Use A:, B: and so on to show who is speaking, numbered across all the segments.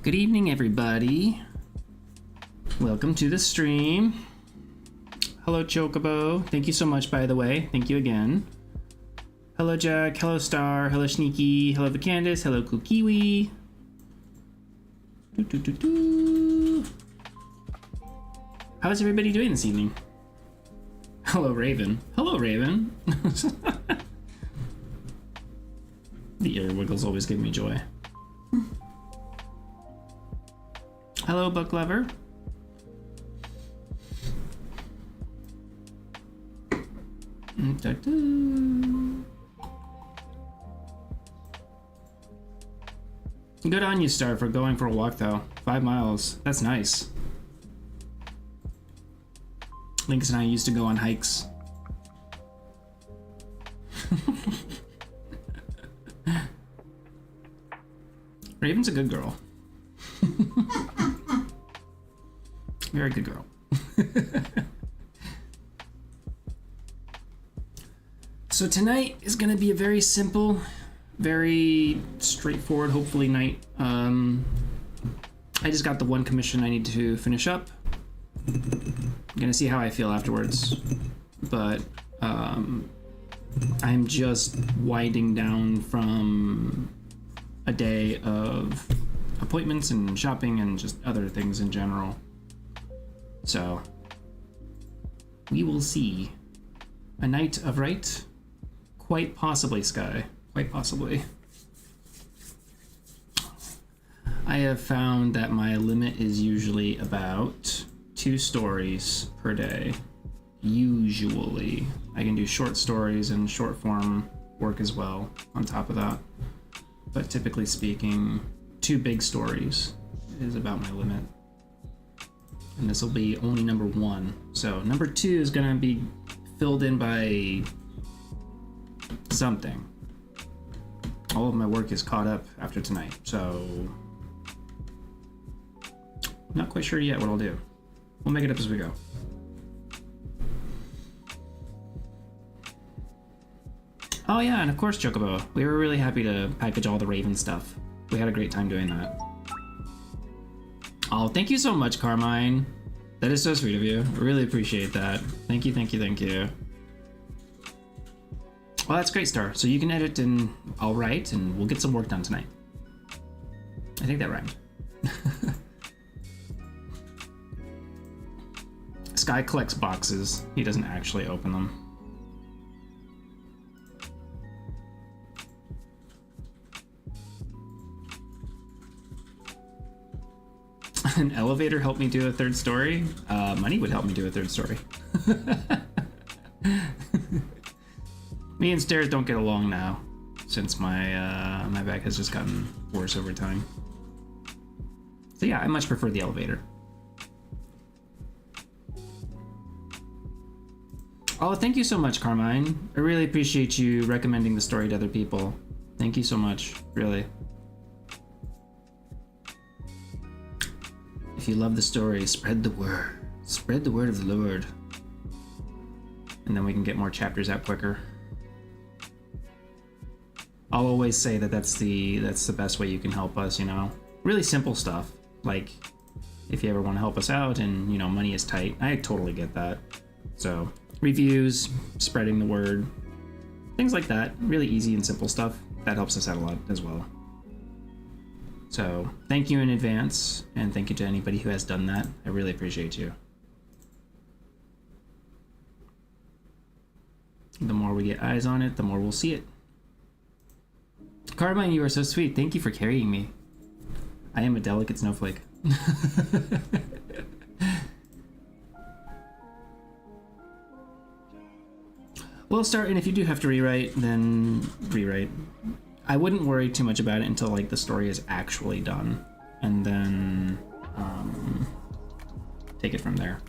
A: Good evening, everybody. Welcome to the stream. Hello, Chocobo. Thank you so much, by the way. Thank you again. Hello, Jack. Hello, Star. Hello, Sneaky. Hello, Vacandace. Hello, Kukiwi. How's everybody doing this evening? Hello, Raven. Hello, Raven. The ear wiggles always give me joy. Hello, book lover. Good on you, Star, for going for a walk, though. 5 miles. That's nice. Lynx and I used to go on hikes. Raven's a good girl. Very good girl. So tonight is going to be a very simple, very straightforward, hopefully, night. I just got the one commission I need to finish up. I'm going to see how I feel afterwards. But I'm just winding down from a day of appointments and shopping and just other things in general. So we will see. A night of right? Quite possibly, Sky. Quite possibly. I have found that my limit is usually about 2 stories per day. Usually. I can do short stories and short form work as well on top of that. But typically speaking, 2 big stories is about my limit. And this will be only number 1. So number 2 is gonna be filled in by something. All of my work is caught up after tonight, so not quite sure yet what I'll do. We'll make it up as we go. Oh yeah, and of course, Chocobo. We were really happy to package all the Raven stuff. We had a great time doing that. Oh, thank you so much, Carmine. That is so sweet of you. I really appreciate that. Thank you, thank you, thank you. Well, that's great, Star. So you can edit and I'll write and we'll get some work done tonight. I think that rhymed. Sky collects boxes. He doesn't actually open them. An elevator helped me do a 3rd story. Money would help me do a 3rd story. Me and stairs don't get along now, since my my back has just gotten worse over time. So yeah, I much prefer the elevator. Oh, thank you so much, Carmine. I really appreciate you recommending the story to other people. Thank you so much, really. If you love the story, spread the word. Spread the word of the Lord. And then we can get more chapters out quicker. I'll always say that that's the best way you can help us, you know? Really simple stuff. Like, if you ever want to help us out and, you know, money is tight, I totally get that. So, reviews, spreading the word, things like that. Really easy and simple stuff. That helps us out a lot as well. So, thank you in advance, and thank you to anybody who has done that. I really appreciate you. The more we get eyes on it, the more we'll see it. Carmine, you are so sweet. Thank you for carrying me. I am a delicate snowflake. Well, start, and if you do have to rewrite, then rewrite. I wouldn't worry too much about it until like the story is actually done, and then take it from there.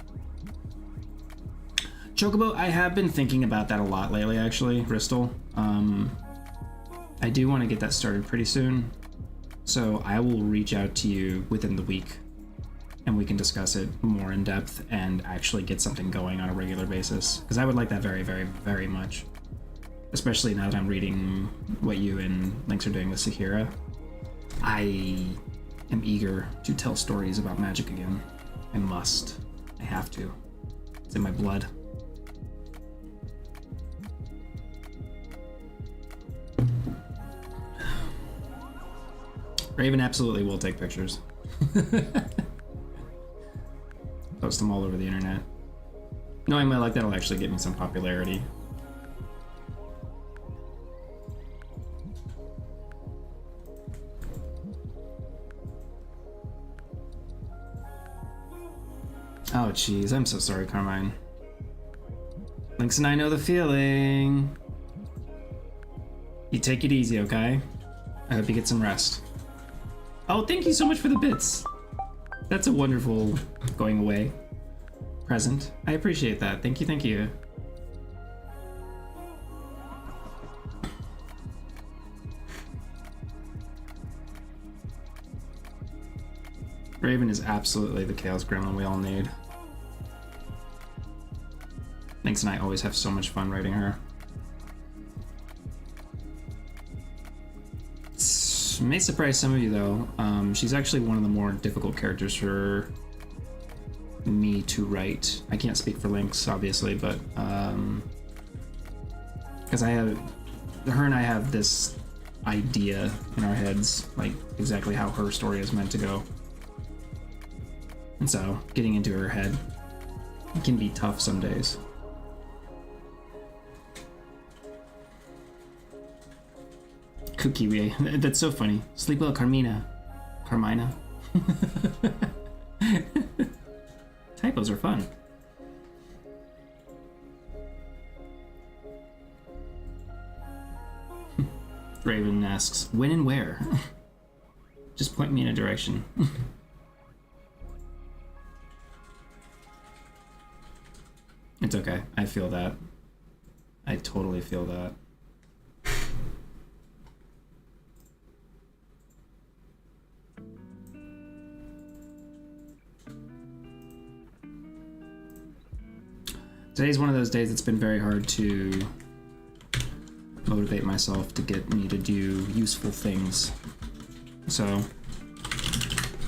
A: Chocobo, I have been thinking about that a lot lately, actually, Bristol. I do want to get that started pretty soon, so I will reach out to you within the week, and we can discuss it more in depth and actually get something going on a regular basis, because I would like that very, very, very much. Especially now that I'm reading what you and Lynx are doing with Sahira. I am eager to tell stories about magic again. I must. I have to. It's in my blood. Raven absolutely will take pictures. Post them all over the internet. Knowing my luck, that'll actually get me some popularity. Oh, jeez, I'm so sorry, Carmine. Lynx and I know the feeling. You take it easy, okay? I hope you get some rest. Oh, thank you so much for the bits. That's a wonderful going away present. I appreciate that. Thank you, thank you. Raven is absolutely the Chaos Gremlin we all need. Lynx and I always have so much fun writing her. May surprise some of you though. She's actually one of the more difficult characters for me to write. I can't speak for Lynx, obviously, but because her and I have this idea in our heads, like exactly how her story is meant to go, and so getting into her head can be tough some days. Cookie, that's so funny. Sleep well, Carmina. Typos are fun. Raven asks, when and where? Just point me in a direction. It's okay. I feel that. I totally feel that. Today's one of those days that's been very hard to motivate myself to get me to do useful things. So,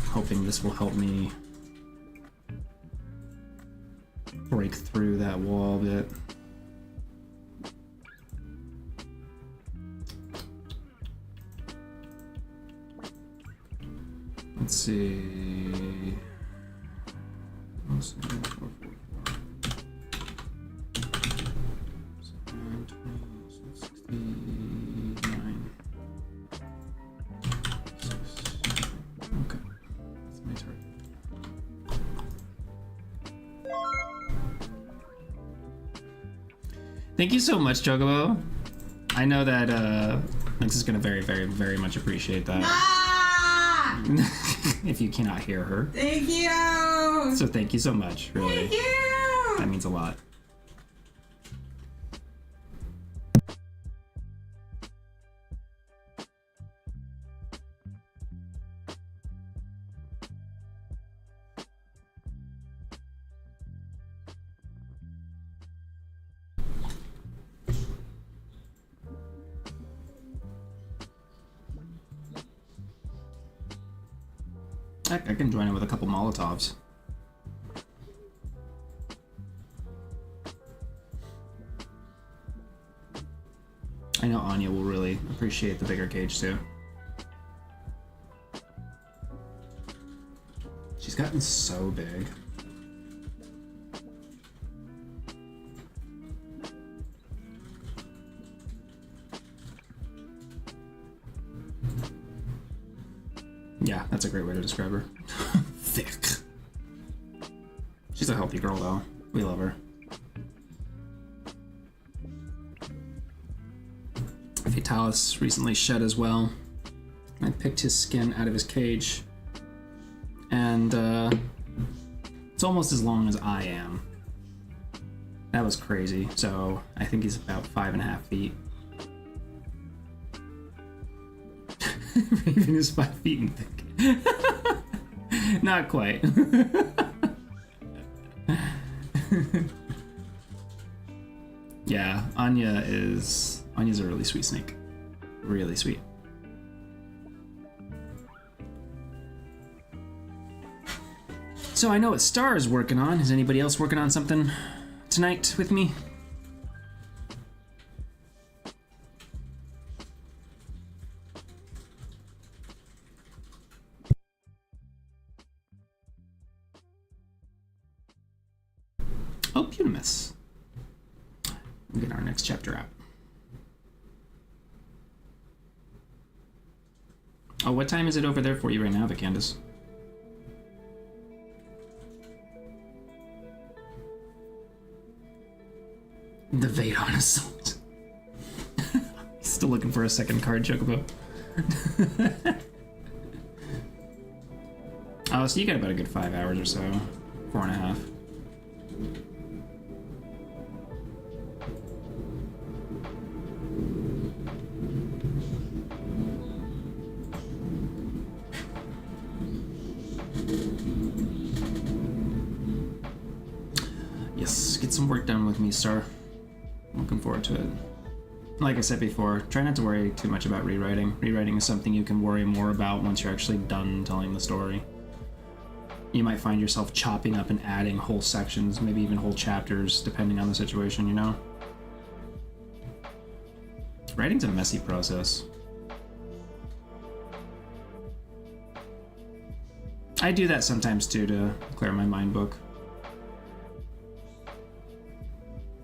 A: hoping this will help me break through that wall a bit. Let's see. Thank you so much, Chocobo. I know that Lynx is gonna very, very, very much appreciate that. Ah! If you cannot hear her.
B: Thank you!
A: So thank you so much, really.
B: Thank you!
A: That means a lot. I can join in with a couple Molotovs. I know Anya will really appreciate the bigger cage too. She's gotten so big. Yeah, that's a great way to describe her. Thick. She's a healthy girl, though. We love her. Fatalis recently shed as well. I picked his skin out of his cage. And, it's almost as long as I am. That was crazy. So, I think he's about 5.5 feet. Raven is 5 feet in thick. Not quite. Yeah, Anya's a really sweet snake. Really sweet. So I know what Star is working on. Is anybody else working on something tonight with me? Oh, Punimus. We'll get our next chapter out. Oh, what time is it over there for you right now, Candace? The Vadon Assault. Still looking for a second card, Chocobo. Oh, so you got about a good 5 hours or so. 4.5. get some work done with me, Star. I'm looking forward to it. Like I said before, try not to worry too much about rewriting. Rewriting is something you can worry more about once you're actually done telling the story. You might find yourself chopping up and adding whole sections, maybe even whole chapters, depending on the situation, you know? Writing's a messy process. I do that sometimes too to clear my mind book.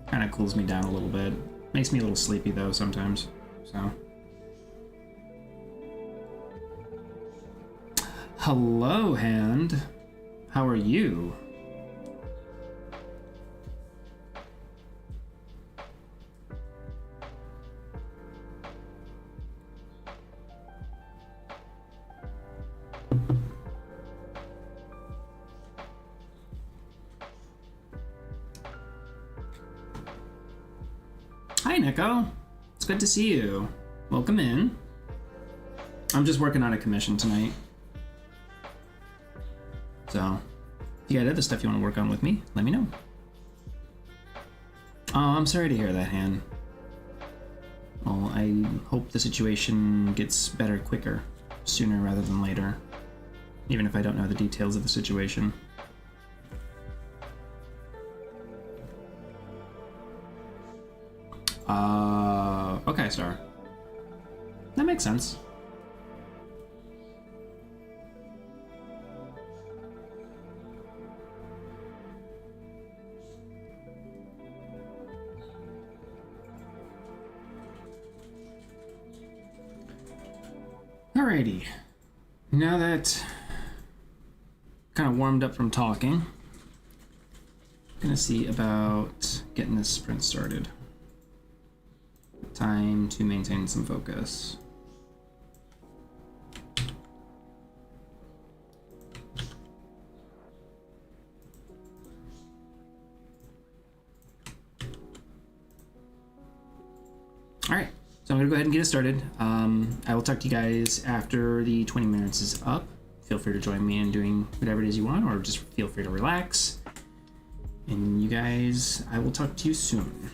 A: Kind of cools me down a little bit. Makes me a little sleepy though sometimes, so. Hello, Hand. How are you? Hi, Nico. It's good to see you. Welcome in. I'm just working on a commission tonight. So, if you got other stuff you want to work on with me, let me know. Oh, I'm sorry to hear that, Han. Well, I hope the situation gets better quicker, sooner rather than later, even if I don't know the details of the situation. Okay, Star. That makes sense. Alrighty. Now that kind of warmed up from talking, I'm gonna see about getting this sprint started. Time to maintain some focus. Alright, so I'm gonna go ahead and get it started. I will talk to you guys after the 20 minutes is up. Feel free to join me in doing whatever it is you want, or just feel free to relax. And you guys, I will talk to you soon.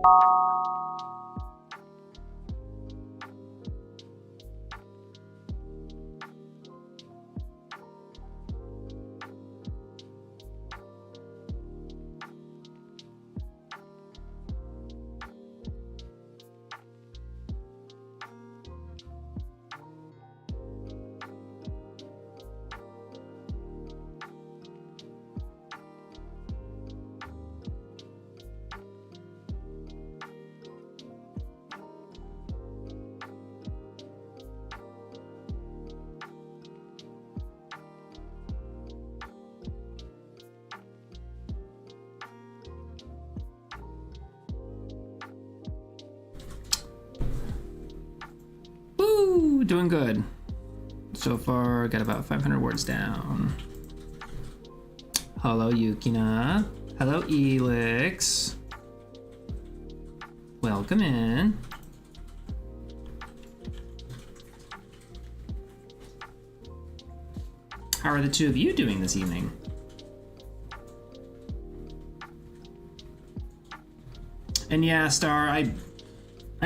A: Woo! Doing good. So far, got about 500 words down. Hello, Yukina. Hello, Elix. Welcome in. How are the two of you doing this evening? And yeah, Star, I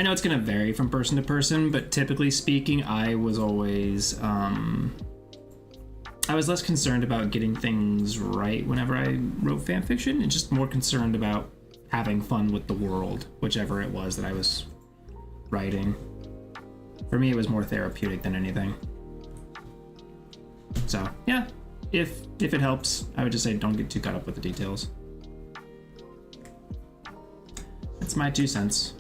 A: know it's gonna vary from person to person, but typically speaking, I was always, I was less concerned about getting things right whenever I wrote fan fiction, and just more concerned about having fun with the world, whichever it was that I was writing. For me, it was more therapeutic than anything. So, yeah, if it helps, I would just say don't get too caught up with the details. That's my 2 cents.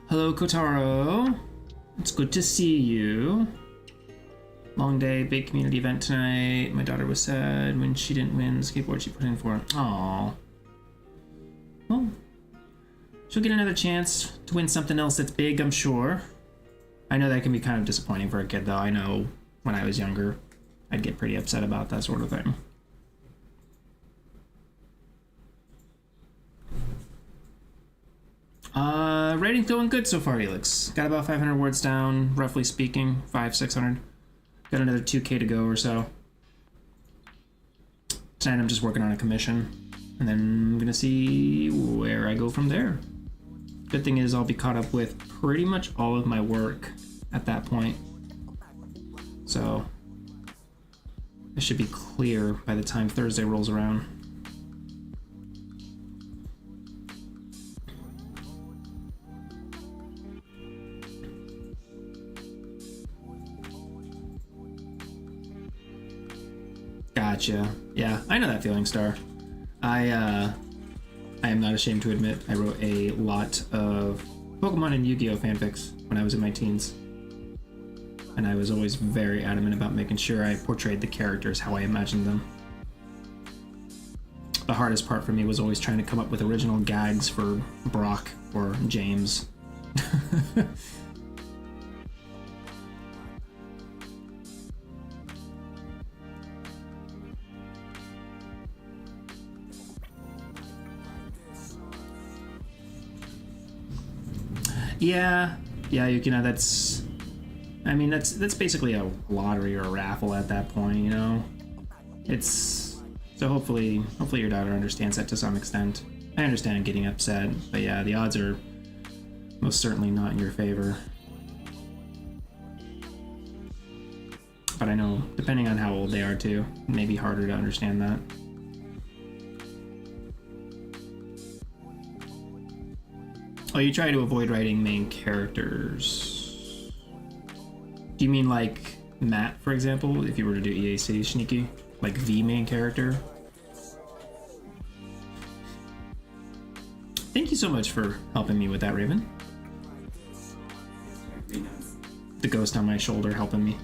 A: Hello, Kotaro. It's good to see you. Long day, big community event tonight. My daughter was sad when she didn't win the skateboard she put in for. Aww. Well, she'll get another chance to win something else that's big, I'm sure. I know that can be kind of disappointing for a kid, though. I know when I was younger, I'd get pretty upset about that sort of thing. Writing's going good so far, Elix. Got about 500 words down, roughly speaking, 500-600. Got another 2K to go or so. Tonight I'm just working on a commission, and then I'm gonna see where I go from there. Good thing is I'll be caught up with pretty much all of my work at that point. So I should be clear by the time Thursday rolls around. Gotcha. Yeah, I know that feeling, Star. I am not ashamed to admit I wrote a lot of Pokemon and Yu-Gi-Oh fanfics when I was in my teens. And I was always very adamant about making sure I portrayed the characters how I imagined them. The hardest part for me was always trying to come up with original gags for Brock or James. Yeah, Yukina, that's basically a lottery or a raffle at that point, you know? It's, so hopefully your daughter understands that to some extent. I understand getting upset, but yeah, the odds are most certainly not in your favor. But I know, depending on how old they are too, it may be harder to understand that. Oh, you try to avoid writing main characters. Do you mean like Matt, for example, if you were to do EAC, Sneaky? Like the main character? Thank you so much for helping me with that, Raven. The ghost on my shoulder helping me.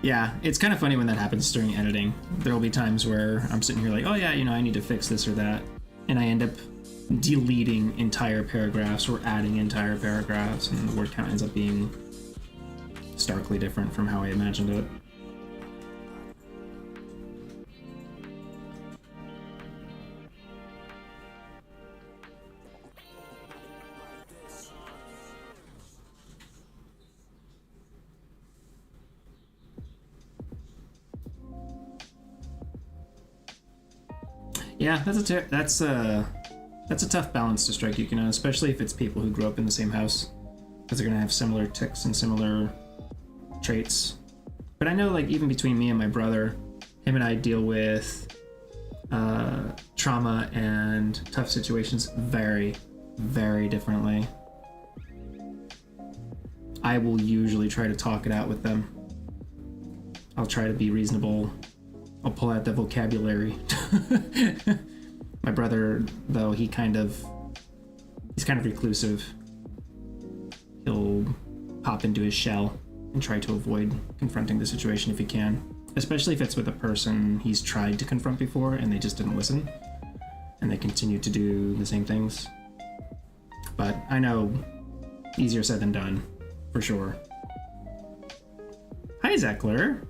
A: Yeah, it's kind of funny when that happens during editing. There'll be times where I'm sitting here like, oh yeah, you know, I need to fix this or that. And I end up deleting entire paragraphs or adding entire paragraphs, and the word count ends up being starkly different from how I imagined it. Yeah, that's a tough balance to strike, Yukino, especially if it's people who grew up in the same house, because they're gonna have similar tics and similar traits. But I know, like, even between me and my brother, him and I deal with trauma and tough situations very, very differently. I will usually try to talk it out with them. I'll try to be reasonable. I'll pull out the vocabulary. My brother, though, he's kind of reclusive. He'll pop into his shell and try to avoid confronting the situation if he can, especially if it's with a person he's tried to confront before and they just didn't listen and they continue to do the same things. But I know, easier said than done, for sure. Hi, Zeckler.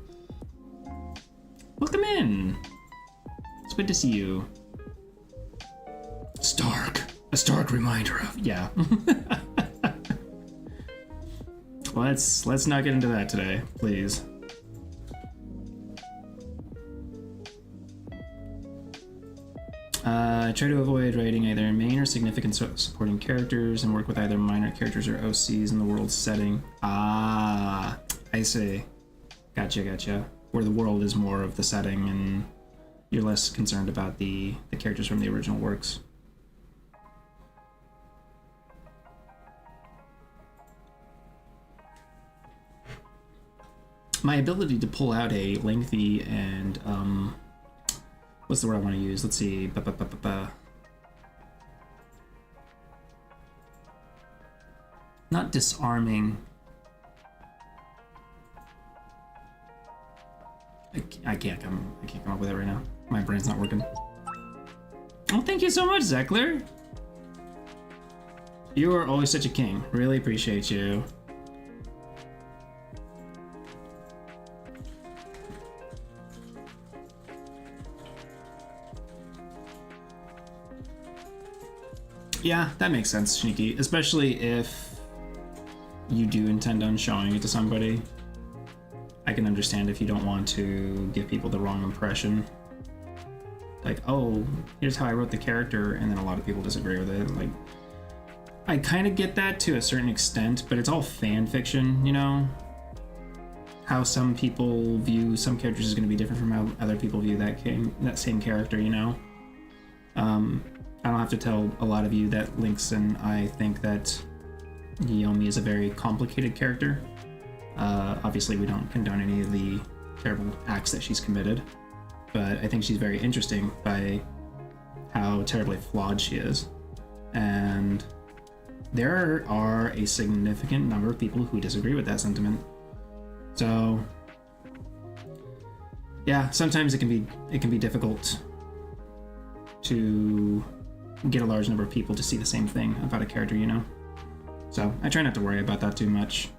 A: Welcome in. It's good to see you. Stark. A stark reminder of, yeah. Let's not get into that today, please. Try to avoid writing either main or significant supporting characters and work with either minor characters or OCs in the world setting. Ah, I see. Gotcha. Where the world is more of the setting and you're less concerned about the characters from the original works. My ability to pull out a lengthy and what's the word I want to use? Let's see. Not disarming. I can't come up with it right now. My brain's not working. Oh, thank you so much, Zeckler. You are always such a king. Really appreciate you. Yeah, that makes sense, Sneaky. Especially if you do intend on showing it to somebody. I can understand if you don't want to give people the wrong impression. Like, oh, here's how I wrote the character, and then a lot of people disagree with it. Like, I kind of get that to a certain extent, but it's all fan fiction, you know? How some people view some characters is going to be different from how other people view that same character, you know? I don't have to tell a lot of you that Lynx and I think that Yomi is a very complicated character. Obviously, we don't condone any of the terrible acts that she's committed, but I think she's very interesting by how terribly flawed she is. And there are a significant number of people who disagree with that sentiment. So, yeah, sometimes it can be difficult to get a large number of people to see the same thing about a character, you know? So I try not to worry about that too much.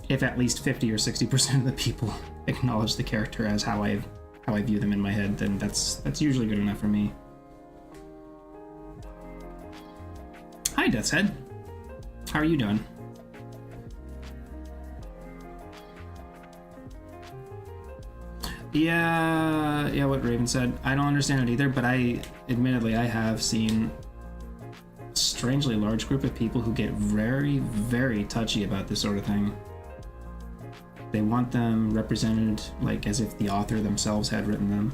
A: If at least 50 or 60% of the people acknowledge the character as how I view them in my head, then that's usually good enough for me. Hi, Death's Head. How are you doing? Yeah, what Raven said. I don't understand it either, but admittedly, I have seen a strangely large group of people who get very, very touchy about this sort of thing. They want them represented like as if the author themselves had written them.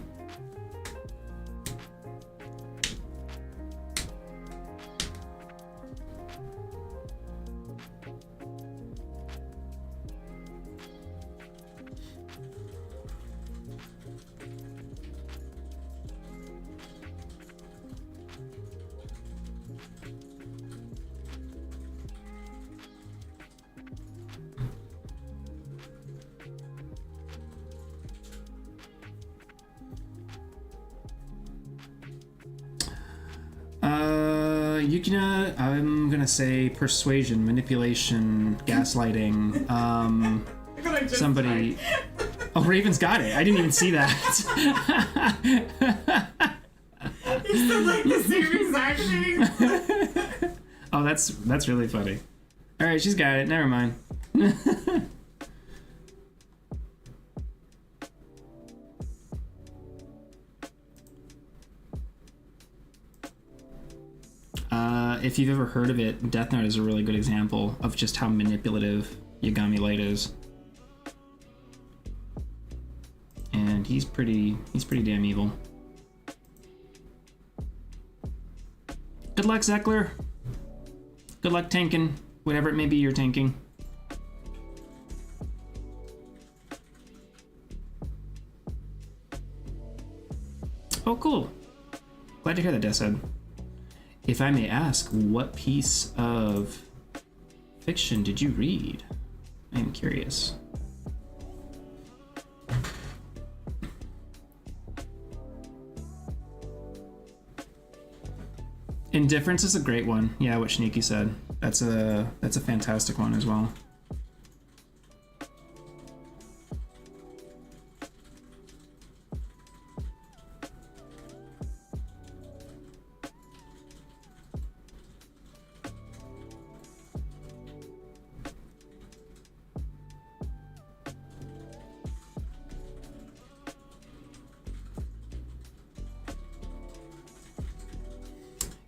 A: Yukina, I'm gonna say persuasion, manipulation, gaslighting, somebody... Oh, Raven's got it. I didn't even see that.
B: He said like the same exact thing.
A: Oh, that's really funny. Alright, she's got it. Never mind. if you've ever heard of it, Death Note is a really good example of just how manipulative Yagami Light is. And he's pretty damn evil. Good luck, Zeckler. Good luck tanking whatever it may be you're tanking. Oh, cool. Glad to hear that, Desed. If I may ask, what piece of fiction did you read? I am curious. Indifference is a great one. Yeah, what Sneaky said. That's a fantastic one as well.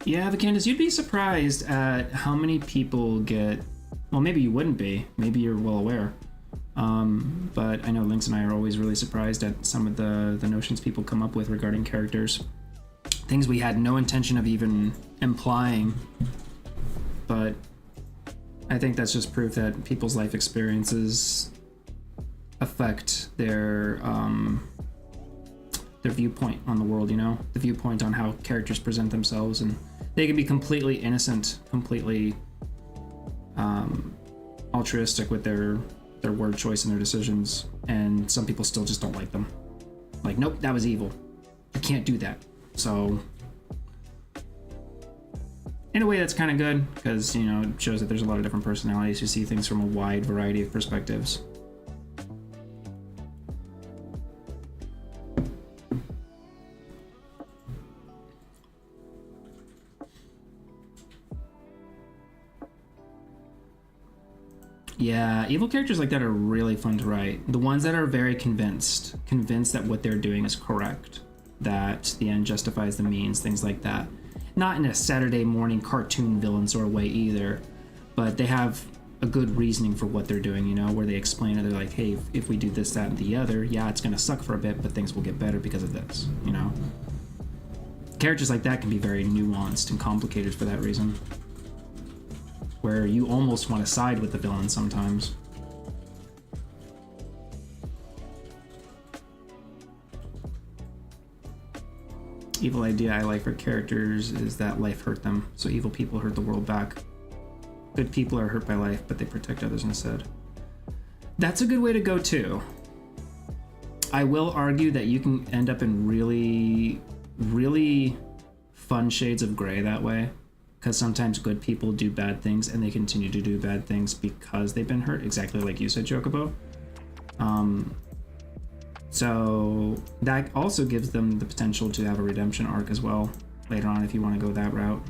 A: Yeah, but Candace, you'd be surprised at how many people get... Well, maybe you wouldn't be. Maybe you're well aware. But I know Lynx and I are always really surprised at some of the notions people come up with regarding characters. Things we had no intention of even implying. But I think that's just proof that people's life experiences affect their viewpoint on the world, you know? The viewpoint on how characters present themselves, and they can be completely innocent, completely altruistic with their word choice and their decisions, and some people still just don't like them. Like, nope, that was evil. You can't do that. So, in a way, that's kind of good, because, you know, it shows that there's a lot of different personalities who see things from a wide variety of perspectives. Yeah, evil characters like that are really fun to write. The ones that are very convinced that what they're doing is correct, that the end justifies the means, things like that. Not in a Saturday morning cartoon villain sort of way either, but they have a good reasoning for what they're doing, you know, where they explain it. They're like, hey, if we do this, that, and the other, yeah, it's going to suck for a bit, but things will get better because of this, you know? Characters like that can be very nuanced and complicated for that reason, where you almost want to side with the villain sometimes. Evil idea I like for characters is that life hurt them, so evil people hurt the world back. Good people are hurt by life, but they protect others instead. That's a good way to go too. I will argue that you can end up in really, really fun shades of gray that way. Because sometimes good people do bad things and they continue to do bad things because they've been hurt, exactly like you said, Chocobo. So that also gives them the potential to have a redemption arc as well later on if you want to go that route.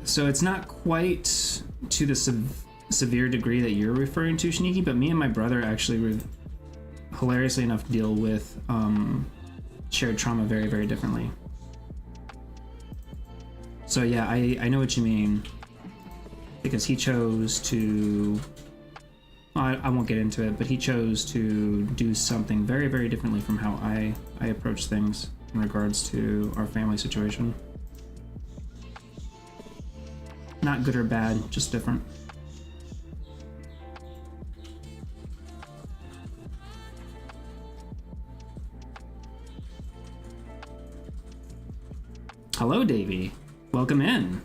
A: So it's not quite to the severe degree that you're referring to, Sneaky, but me and my brother actually, hilariously enough, deal with shared trauma very, very differently. So yeah, I know what you mean, because he chose to, well, I won't get into it, but he chose to do something very, very differently from how I approach things in regards to our family situation. Not good or bad, just different. Hello, Davey. Welcome in.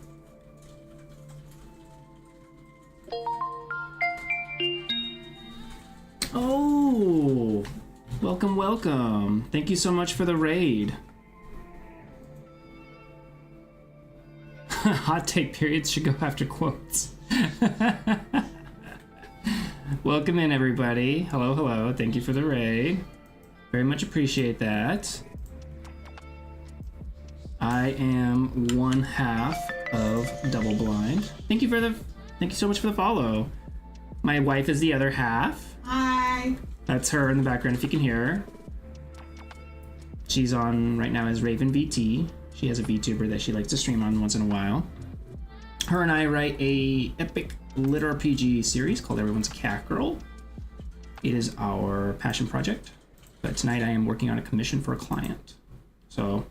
A: Oh, welcome, welcome. Thank you so much for the raid. Hot take periods should go after quotes. Welcome in, everybody. Hello, hello. Thank you for the raid. Very much appreciate that. I am one half of Double Blind. Thank you so much for the follow. My wife is the other half.
B: Hi.
A: That's her in the background if you can hear her. She's on right now as Raven VT. She has a VTuber that she likes to stream on once in a while. Her and I write a epic lit RPG series called Everyone's a Cat Girl. It is our passion project, but tonight I am working on a commission for a client. So,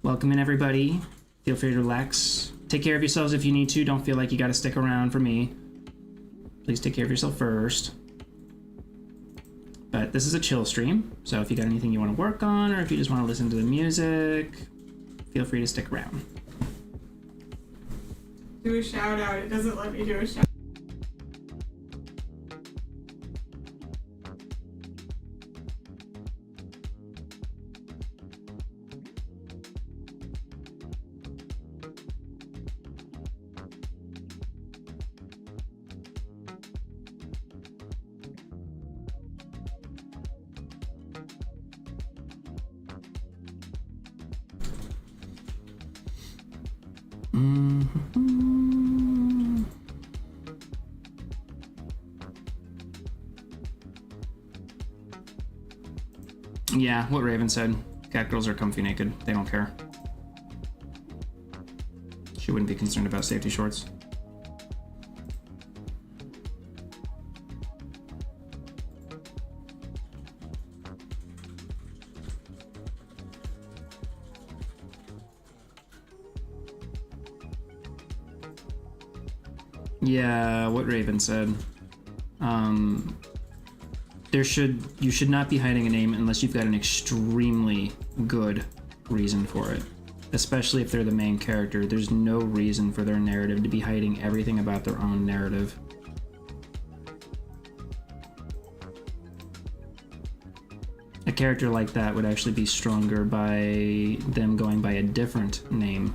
A: welcome in, everybody. Feel free to relax. Take care of yourselves if you need to. Don't feel like you gotta stick around for me. Please take care of yourself first. But this is a chill stream, so if you got anything you want to work on, or if you just want to listen to the music, feel free to stick around.
B: Do a shout out. It doesn't let me do a shout.
A: Yeah, what Raven said. Cat girls are comfy naked. They don't care. She wouldn't be concerned about safety shorts. Yeah, what Raven said. You should not be hiding a name unless you've got an extremely good reason for it. Especially if they're the main character. There's no reason for their narrative to be hiding everything about their own narrative. A character like that would actually be stronger by them going by a different name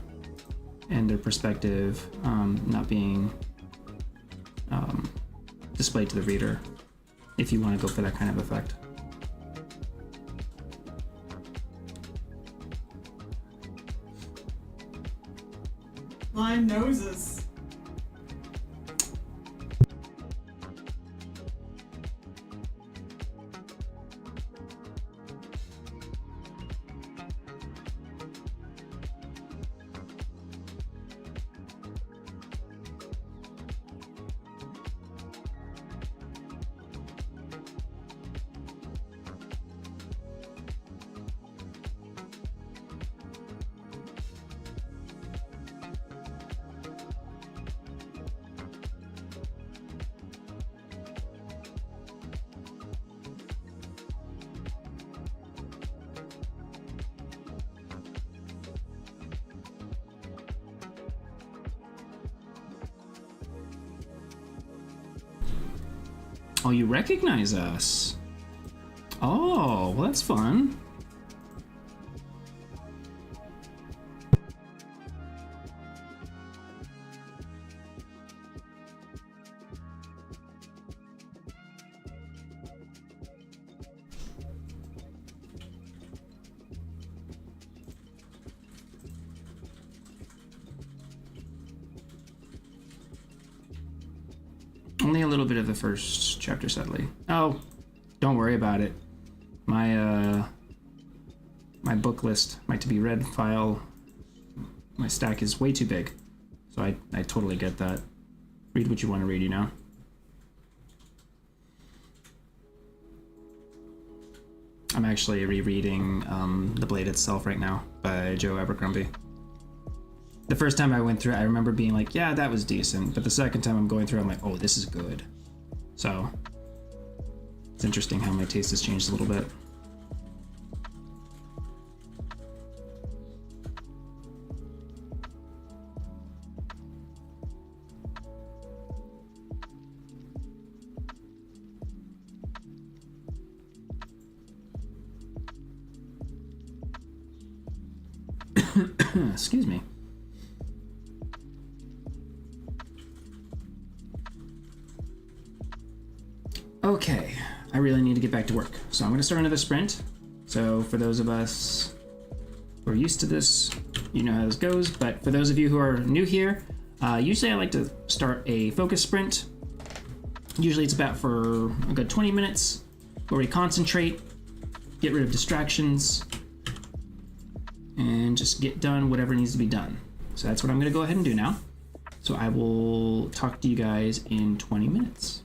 A: and their perspective not being displayed to the reader, if you want to go for that kind of effect.
B: Blind noses.
A: Oh, you recognize us. Oh, well, that's fun. Only a little bit of the first chapter, sadly. Oh, don't worry about it. My my book list, my to be read file, my stack is way too big. So I totally get that. Read what you want to read, you know? I'm actually rereading The Blade Itself right now by Joe Abercrombie. The first time I went through it, I remember being like, yeah, that was decent. But the second time I'm going through it, I'm like, oh, this is good. So, it's interesting how my taste has changed a little bit. Excuse me. Okay, I really need to get back to work. So I'm gonna start another sprint. So for those of us who are used to this, you know how this goes, but for those of you who are new here, usually I like to start a focus sprint. Usually it's about for a good 20 minutes where we concentrate, get rid of distractions, and just get done whatever needs to be done. So that's what I'm gonna go ahead and do now. So I will talk to you guys in 20 minutes.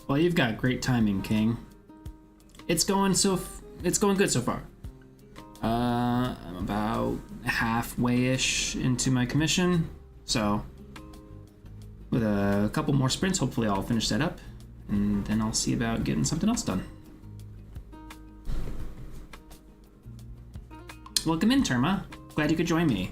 A: Well, you've got great timing, King. It's going good so far. I'm about halfway-ish into my commission, so with a couple more sprints, hopefully I'll finish that up, and then I'll see about getting something else done. Welcome in, Terma. Glad you could join me.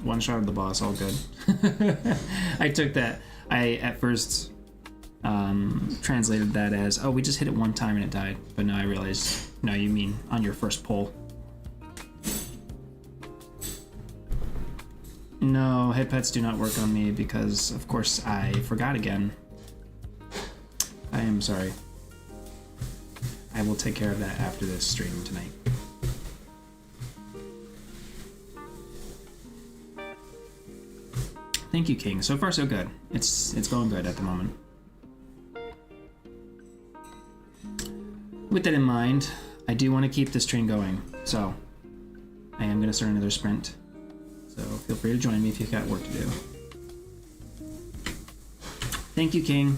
A: One shot of the boss, all good. I took that. I at first translated that as, oh, we just hit it one time and it died. But now I realized, no, you mean on your first pull. No, head pets do not work on me because, of course, I forgot again. I am sorry. I will take care of that after this stream tonight. Thank you, King. So far, so good. It's going good at the moment. With that in mind, I do want to keep this train going, so I am going to start another sprint. So feel free to join me if you've got work to do. Thank you, King.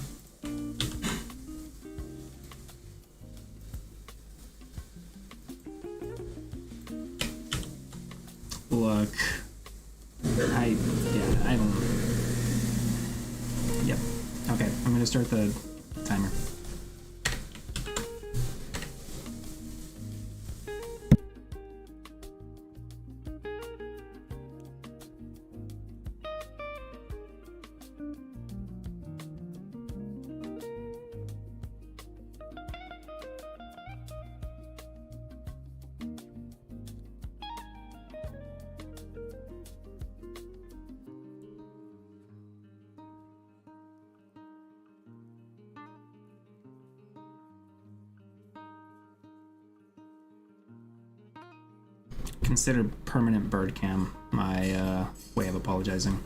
A: Look, I don't. Yep. Okay, I'm gonna start the timer. Consider permanent bird cam my way of apologizing.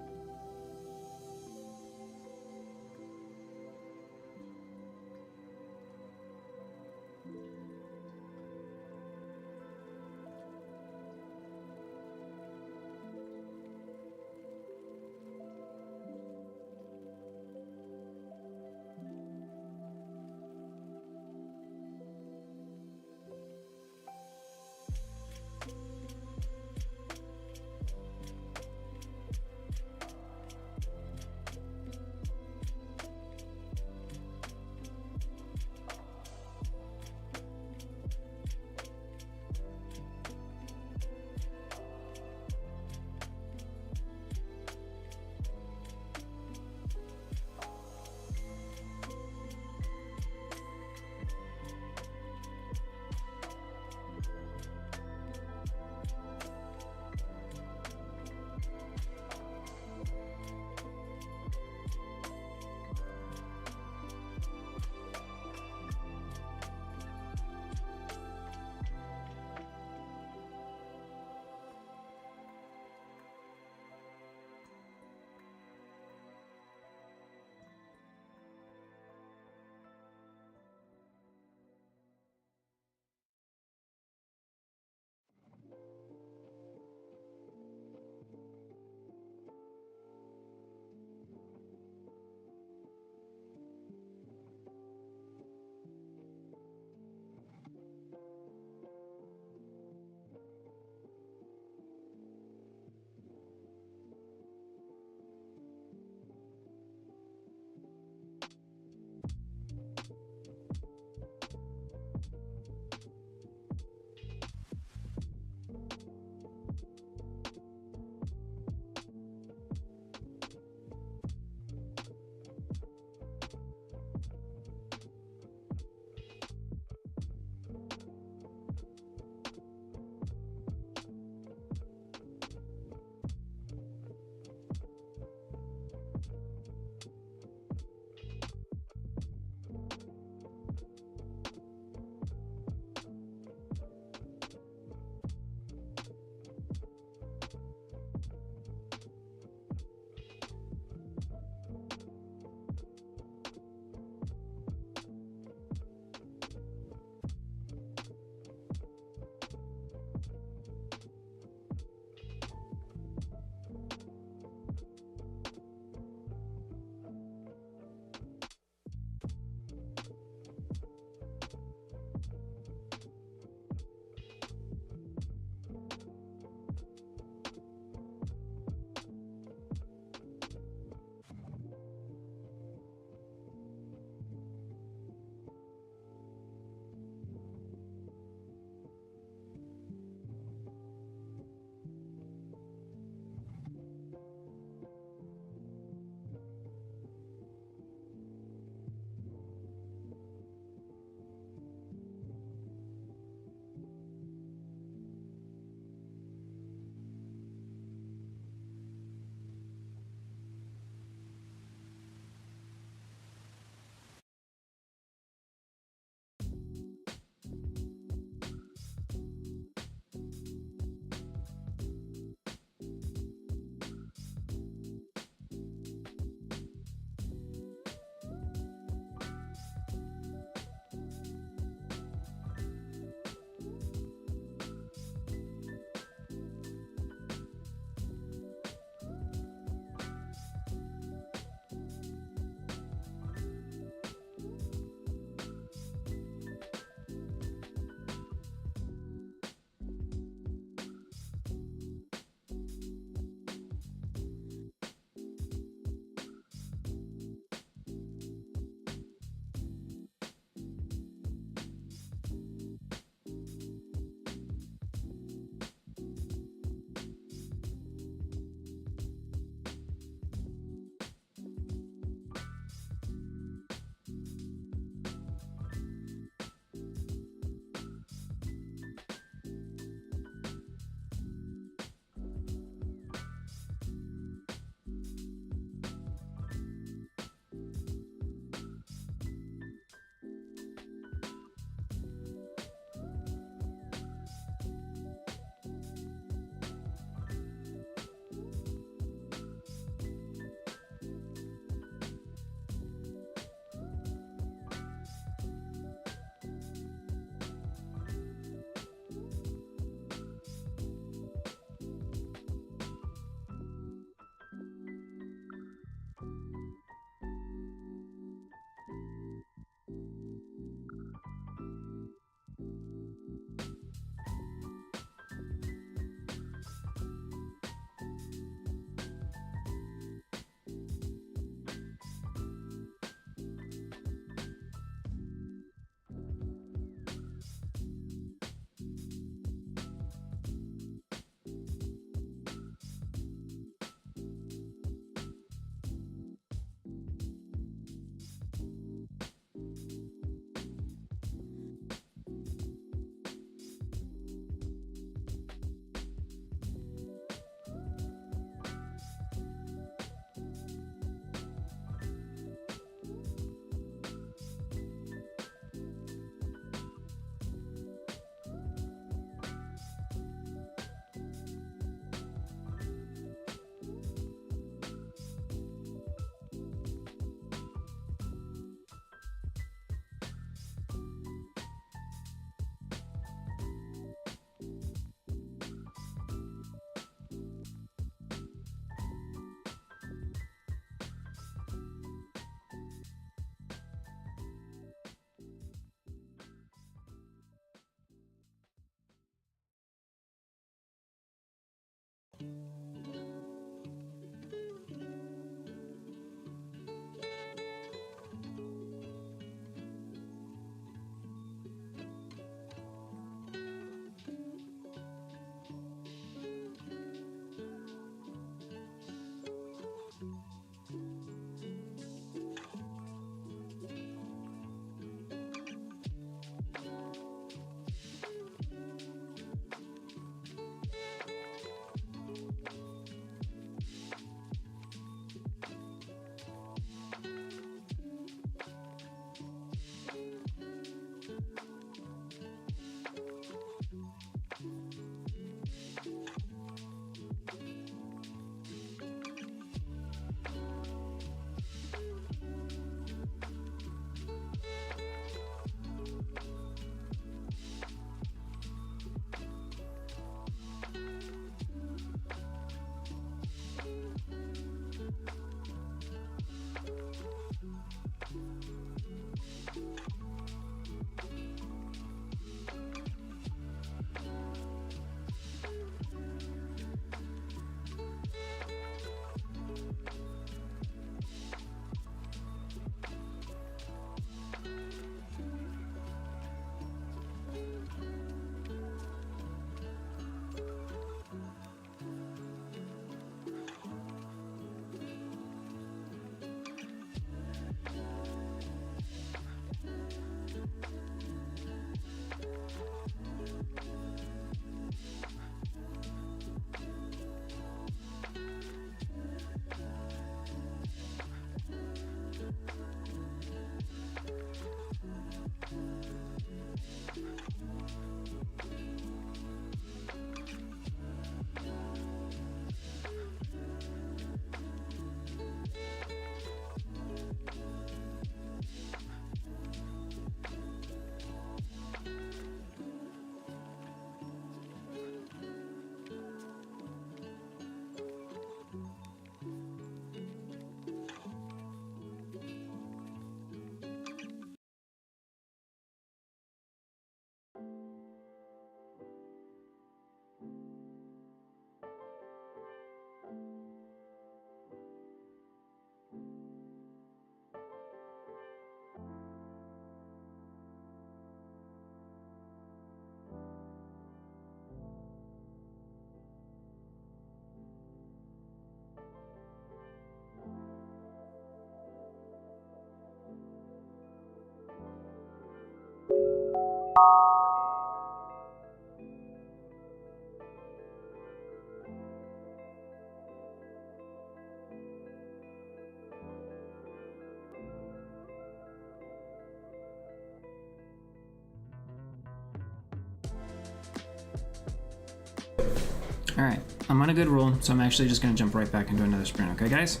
A: All right, I'm on a good roll, so I'm actually just gonna jump right back into another sprint, okay guys?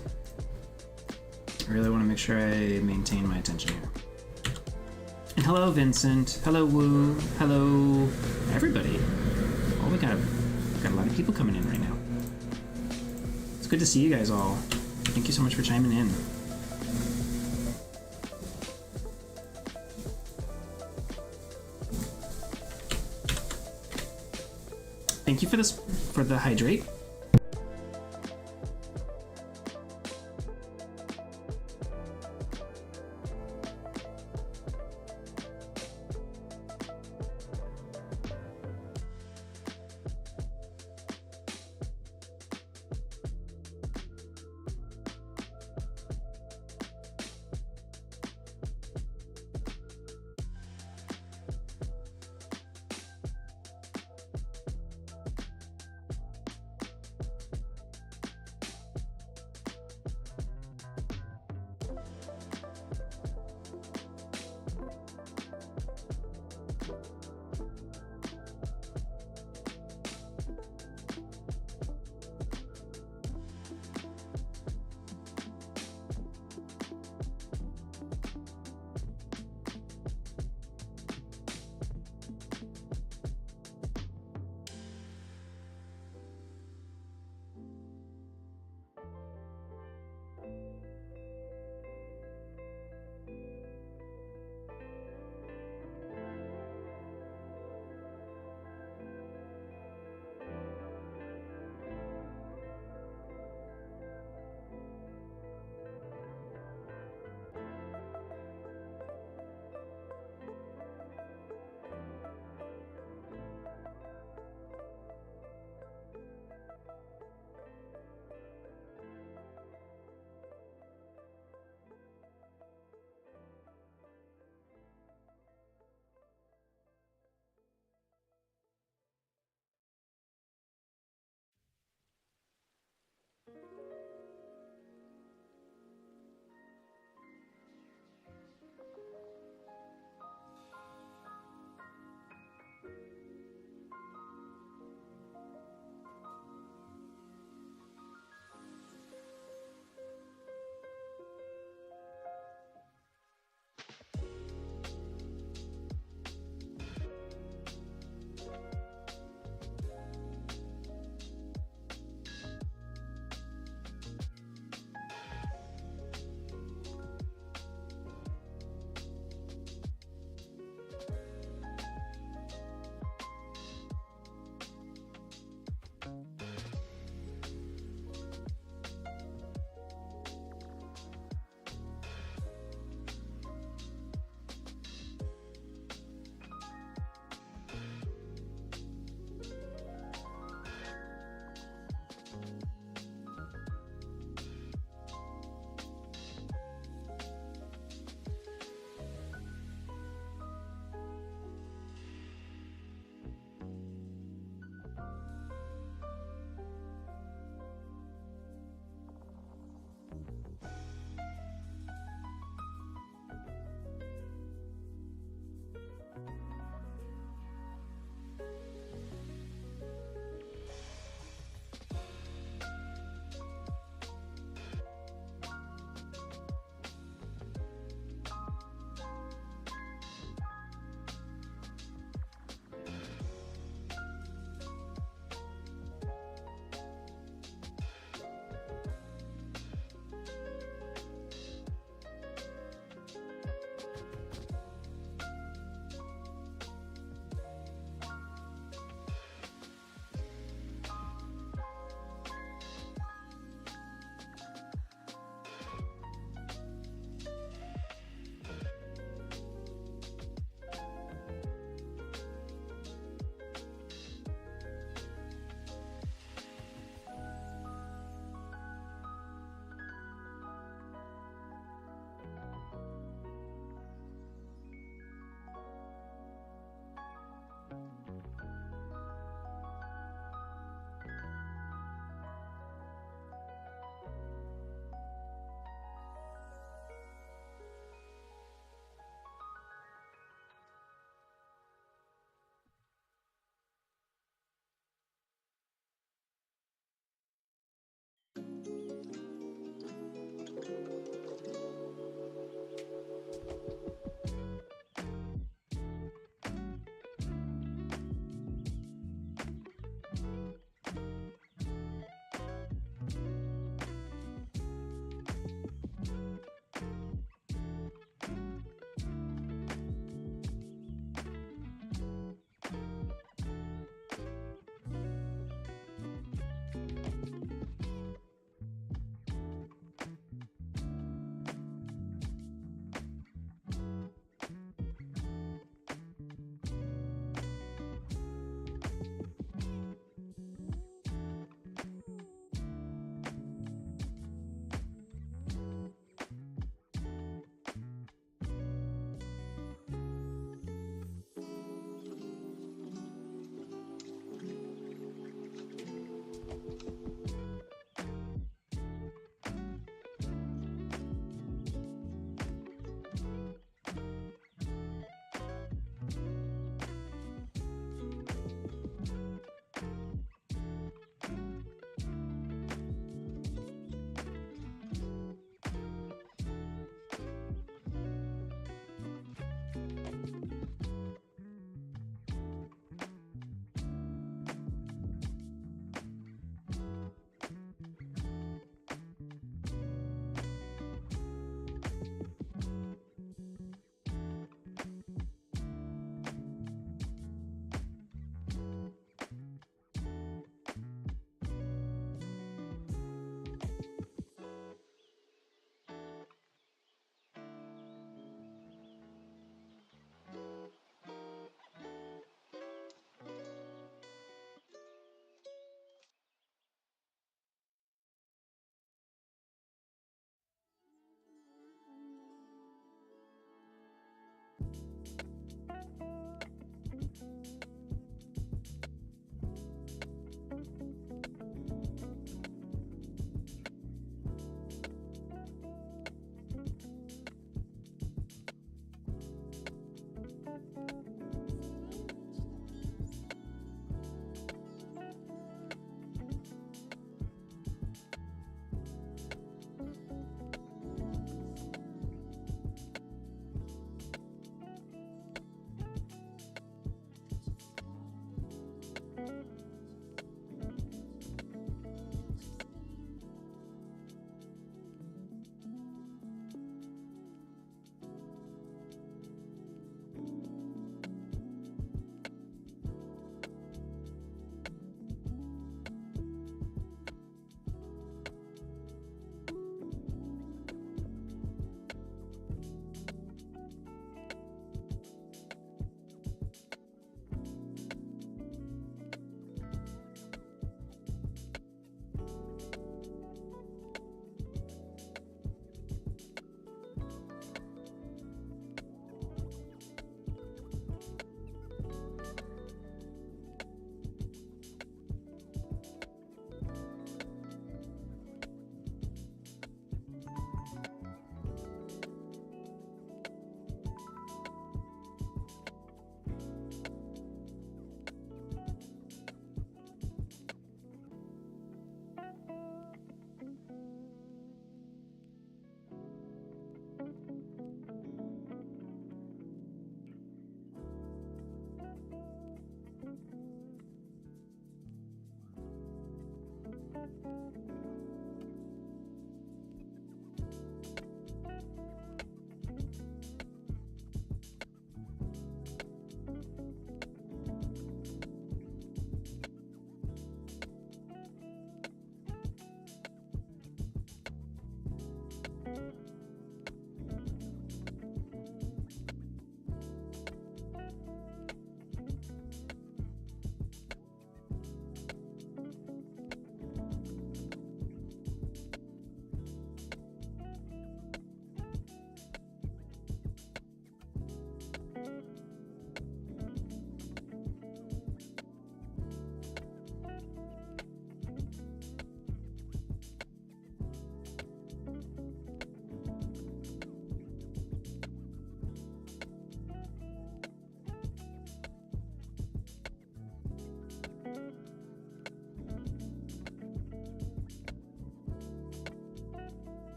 A: I really wanna make sure I maintain my attention here. And hello, Vincent. Hello, Woo. Hello, everybody. Oh, we got a lot of people coming in right now. It's good to see you guys all. Thank you so much for chiming in. Thank you for the hydrate.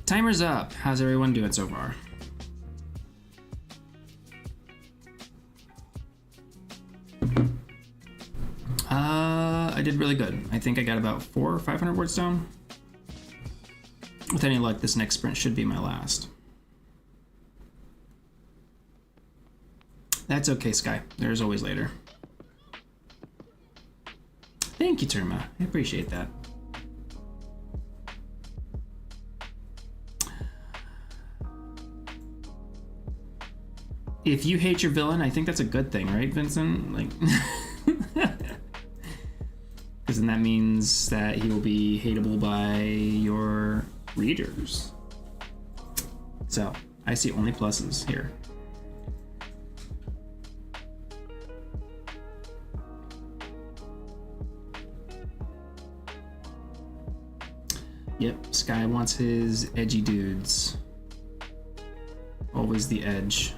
A: Timer's up. How's everyone doing so far? I did really good. I think I got about 400 or 500 words down. With any luck, this next sprint should be my last. That's okay, Sky. There's always later. Thank you, Terma. I appreciate that. If you hate your villain, I think that's a good thing, right, Vincent? Like, because then that means that he will be hateable by your readers. So, I see only pluses here. Yep, Sky wants his edgy dudes. Always the edge.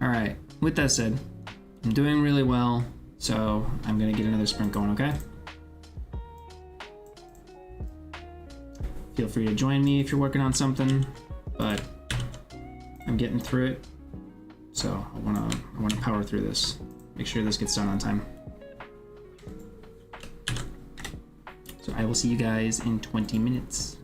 A: Alright, with that said, I'm doing really well, so I'm gonna get another sprint going, okay? Feel free to join me if you're working on something, but I'm getting through it, so I wanna power through this. Make sure this gets done on time. So I will see you guys in 20 minutes.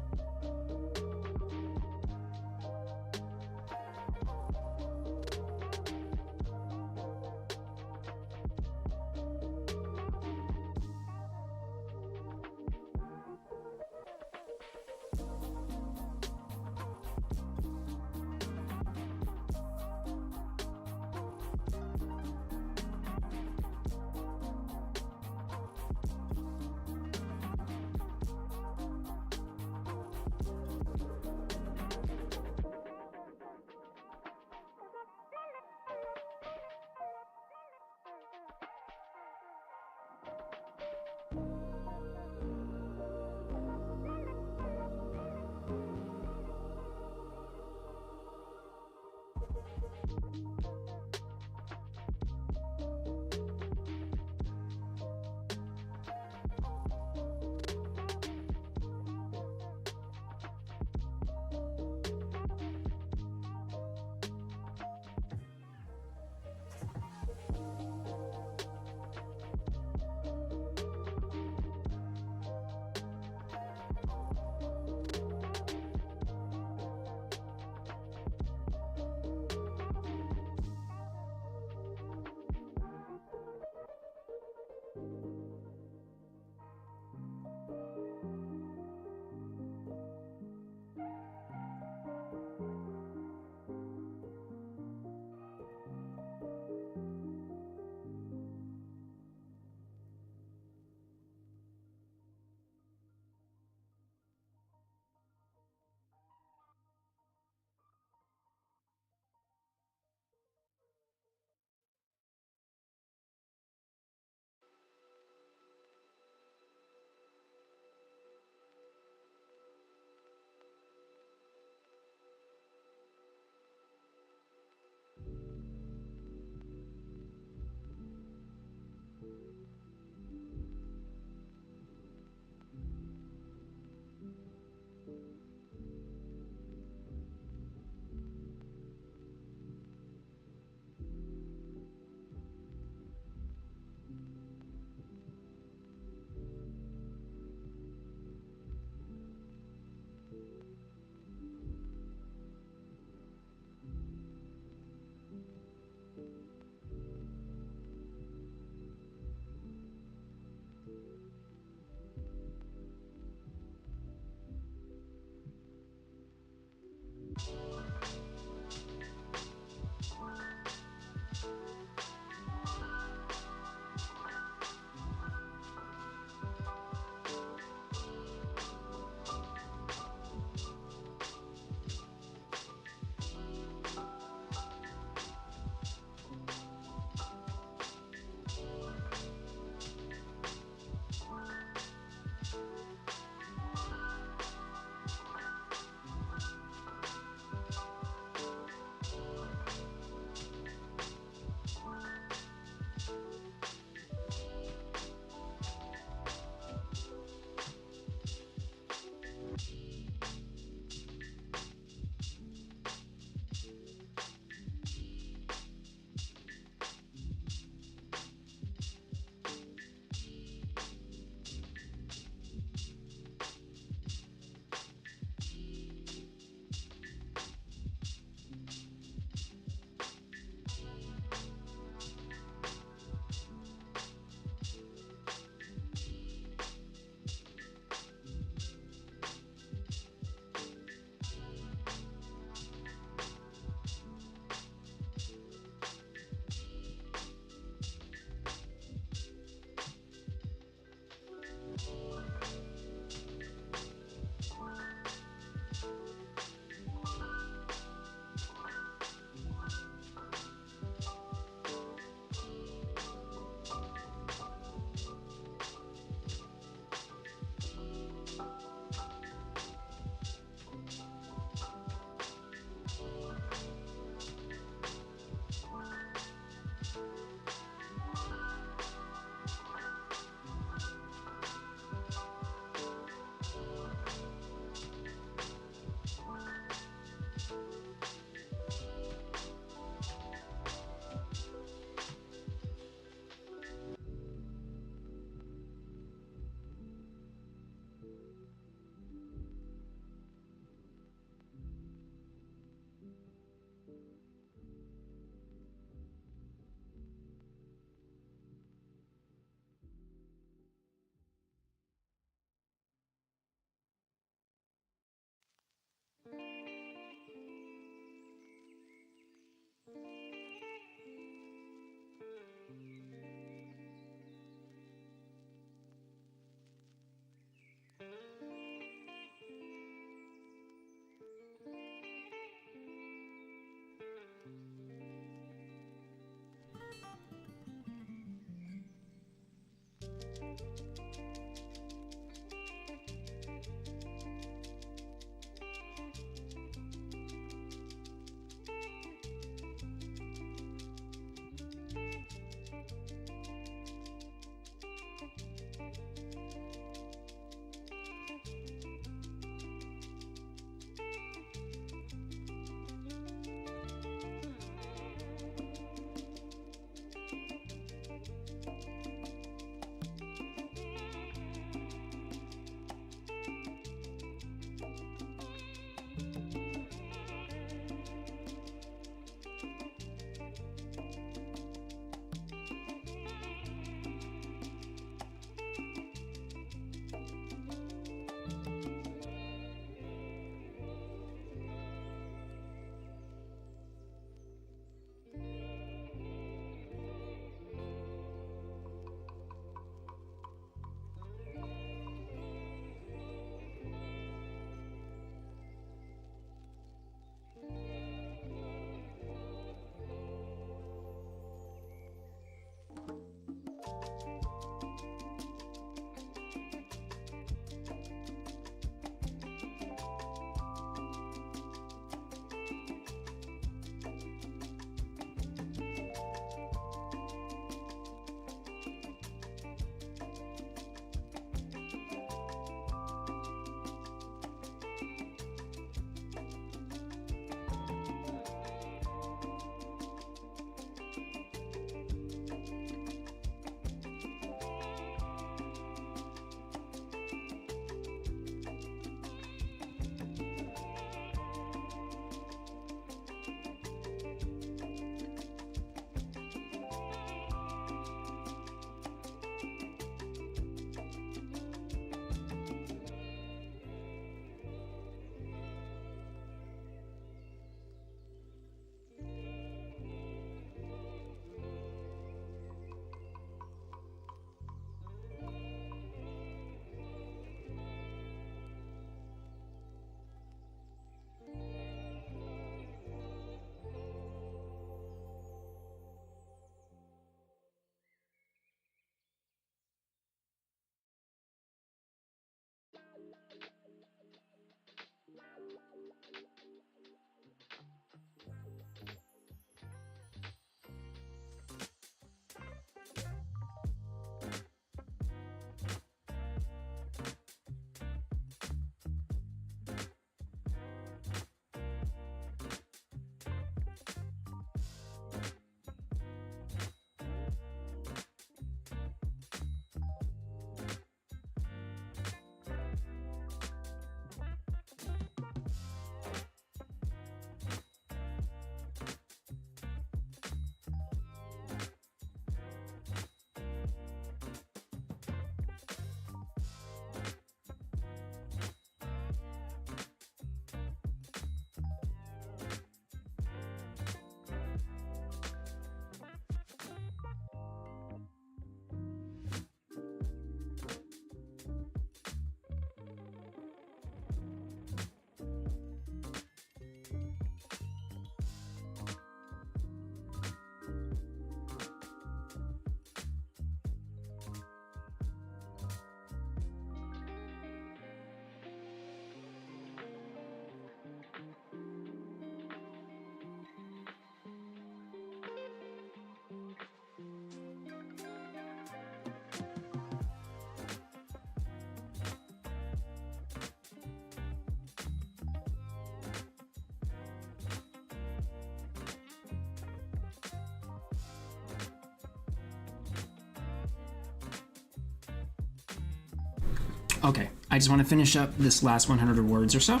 A: Okay, I just want to finish up this last 100 words or so,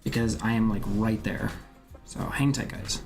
A: because I am like right there. So hang tight, guys.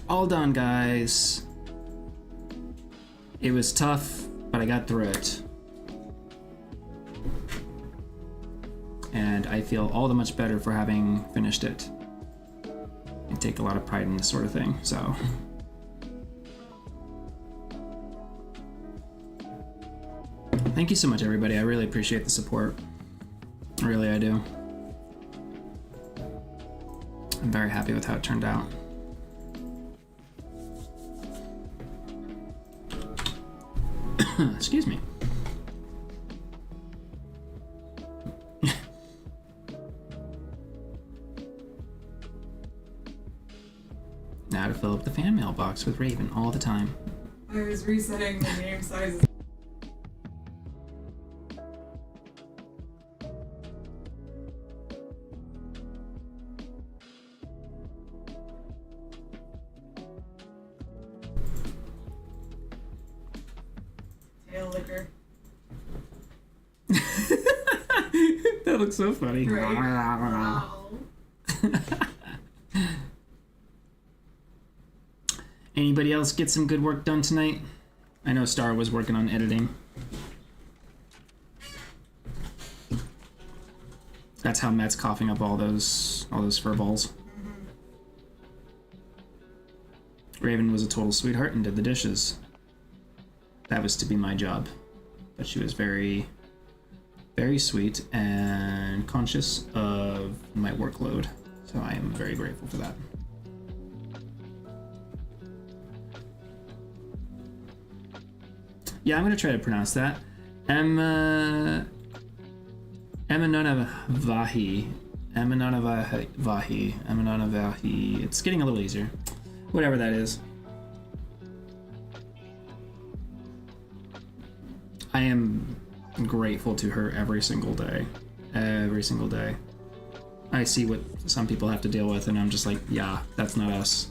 A: All done, guys. It was tough, but I got through it. And I feel all the much better for having finished it. I take a lot of pride in this sort of thing, so. Thank you so much, everybody. I really appreciate the support. Really, I do. I'm very happy with how it turned out. Excuse me. Now to fill up the fan mailbox with Raven all the time.
B: I was resetting the name sizes. Tail liquor.
A: That looks so funny.
B: Right. Wow.
A: Anybody else get some good work done tonight? I know Star was working on editing. That's how Matt's coughing up all those fur balls. Raven was a total sweetheart and did the dishes. That was to be my job. But she was very, very sweet and conscious of my workload. So I am very grateful for that. Yeah, I'm gonna try to pronounce that. Emanonavahi. Emanonavahi. It's getting a little easier. Whatever that is. I am grateful to her every single day. Every single day. I see what some people have to deal with, and I'm just like, yeah, that's not us.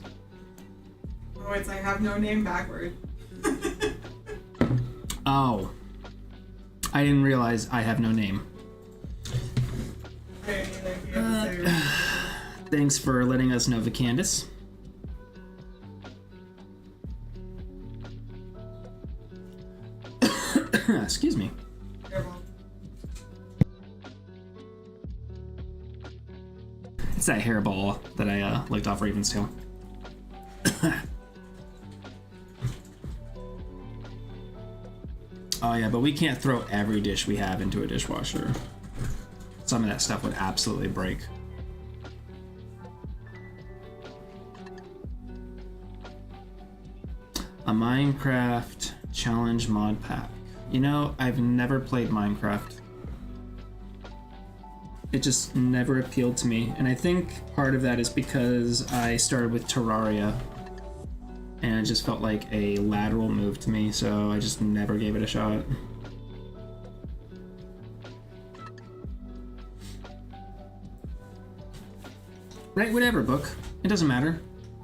B: Oh, it's I have no name backward.
A: Oh. I didn't realize I have no name.
B: I didn't even be able to say
A: Thanks for letting us know, Vicandace. Excuse me.
B: Careful.
A: It's that hairball that I licked off Raven's tail. Oh yeah, but we can't throw every dish we have into a dishwasher. Some of that stuff would absolutely break. A Minecraft challenge mod pack. You know, I've never played Minecraft. It just never appealed to me, and I think part of that is because I started with Terraria. and it just felt like a lateral move to me, so I just never gave it a shot. Write whatever, book. It doesn't matter.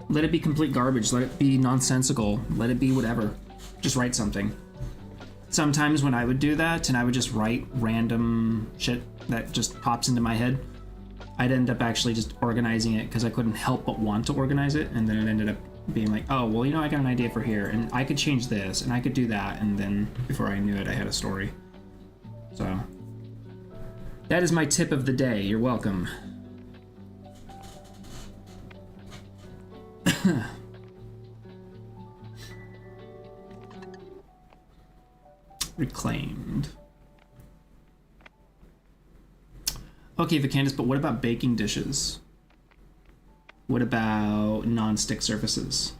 A: Let it be complete garbage. Let it be nonsensical. Let it be whatever. Just write something. Sometimes when I would do that and I would just write random shit that just pops into my head, I'd end up actually just organizing it because I couldn't help but want to organize it, and then it ended up being like, oh, well, you know, I got an idea for here, and I could change this, and I could do that, and then before I knew it, I had a story. So, that is my tip of the day. You're welcome. Reclaimed. Okay, Vicandice, but what about baking dishes? What about non-stick surfaces?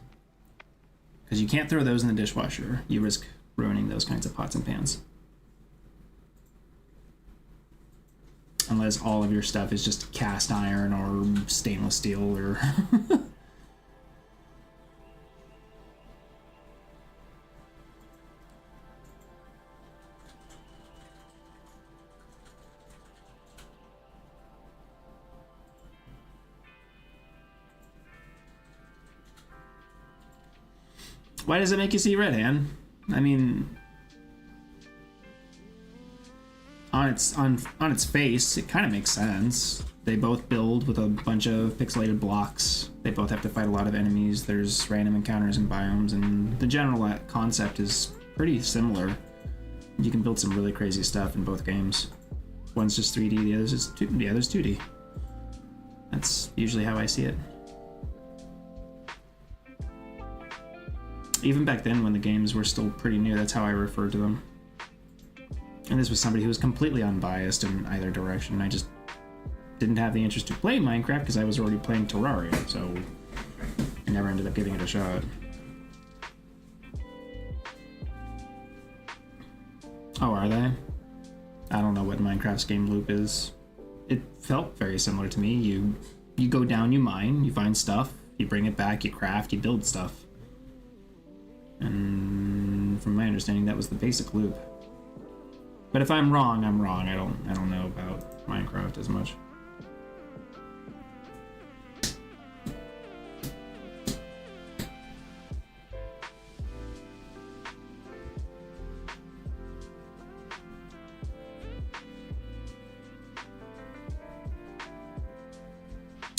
A: Because you can't throw those in the dishwasher. You risk ruining those kinds of pots and pans. Unless all of your stuff is just cast iron or stainless steel or... Why does it make you see red, Han? I mean, on its face, it kind of makes sense. They both build with a bunch of pixelated blocks. They both have to fight a lot of enemies. There's random encounters and biomes, and the general concept is pretty similar. You can build some really crazy stuff in both games. One's just 3D, the other's 2D. That's usually how I see it. Even back then when the games were still pretty new, that's how I referred to them. And this was somebody who was completely unbiased in either direction. I just didn't have the interest to play Minecraft because I was already playing Terraria, so I never ended up giving it a shot. Oh, are they? I don't know what Minecraft's game loop is. It felt very similar to me. You go down, you mine, you find stuff, you bring it back, you craft, you build stuff. And from my understanding, that was the basic loop. But if I'm wrong, I'm wrong. I don't know about Minecraft as much.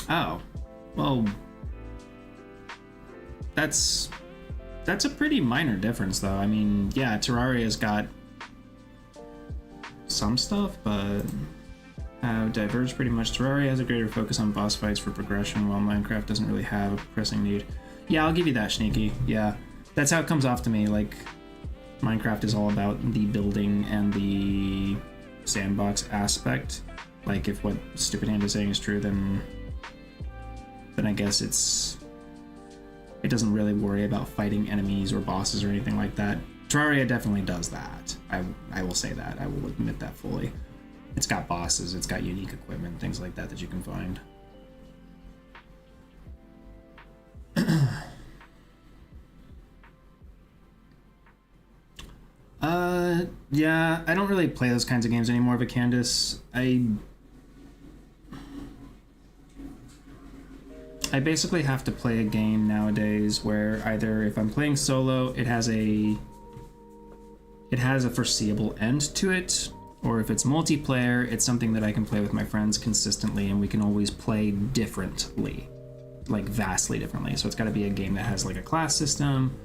A: Oh, well, that's a pretty minor difference, though. I mean, yeah, Terraria's got some stuff, but diverged pretty much. Terraria has a greater focus on boss fights for progression, while Minecraft doesn't really have a pressing need. Yeah, I'll give you that, Sneaky. Yeah, that's how it comes off to me. Like, Minecraft is all about the building and the sandbox aspect. Like, if what Stupid Hand is saying is true, then I guess it doesn't really worry about fighting enemies or bosses or anything like that. Terraria definitely does that. I will say that. I will admit that fully. It's got bosses, it's got unique equipment, things like that you can find. Yeah, I don't really play those kinds of games anymore, Vicandice. I basically have to play a game nowadays where either if I'm playing solo, it has a foreseeable end to it, or if it's multiplayer, it's something that I can play with my friends consistently and we can always play differently, like vastly differently. So it's got to be a game that has like a class system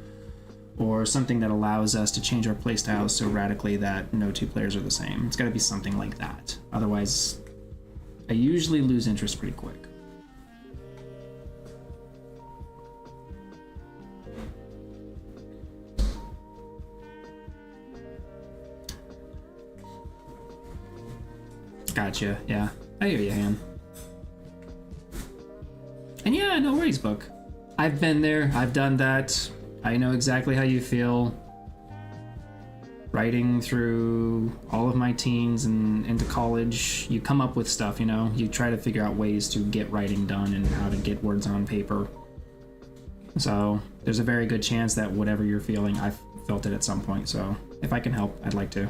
A: or something that allows us to change our playstyle so radically that no two players are the same. It's got to be something like that. Otherwise, I usually lose interest pretty quick. Gotcha, yeah. I hear you, Han. And yeah, no worries, book. I've been there, I've done that. I know exactly how you feel. Writing through all of my teens and into college, you come up with stuff, you know? You try to figure out ways to get writing done and how to get words on paper. So, there's a very good chance that whatever you're feeling, I've felt it at some point. So if I can help, I'd like to.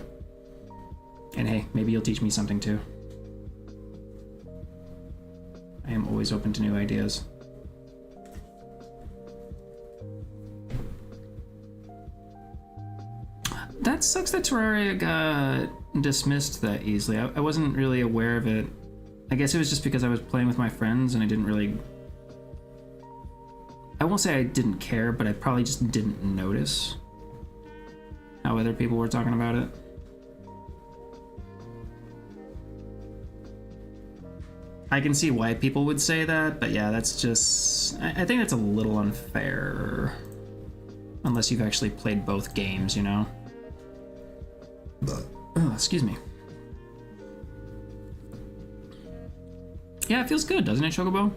A: And hey, maybe you'll teach me something too. I am always open to new ideas. That sucks that Terraria got dismissed that easily. I wasn't really aware of it. I guess it was just because I was playing with my friends and I didn't really... I won't say I didn't care, but I probably just didn't notice how other people were talking about it. I can see why people would say that, but yeah, that's just... I think that's a little unfair. Unless you've actually played both games, you know? Oh, excuse me. Yeah, it feels good, doesn't it, Chocobo?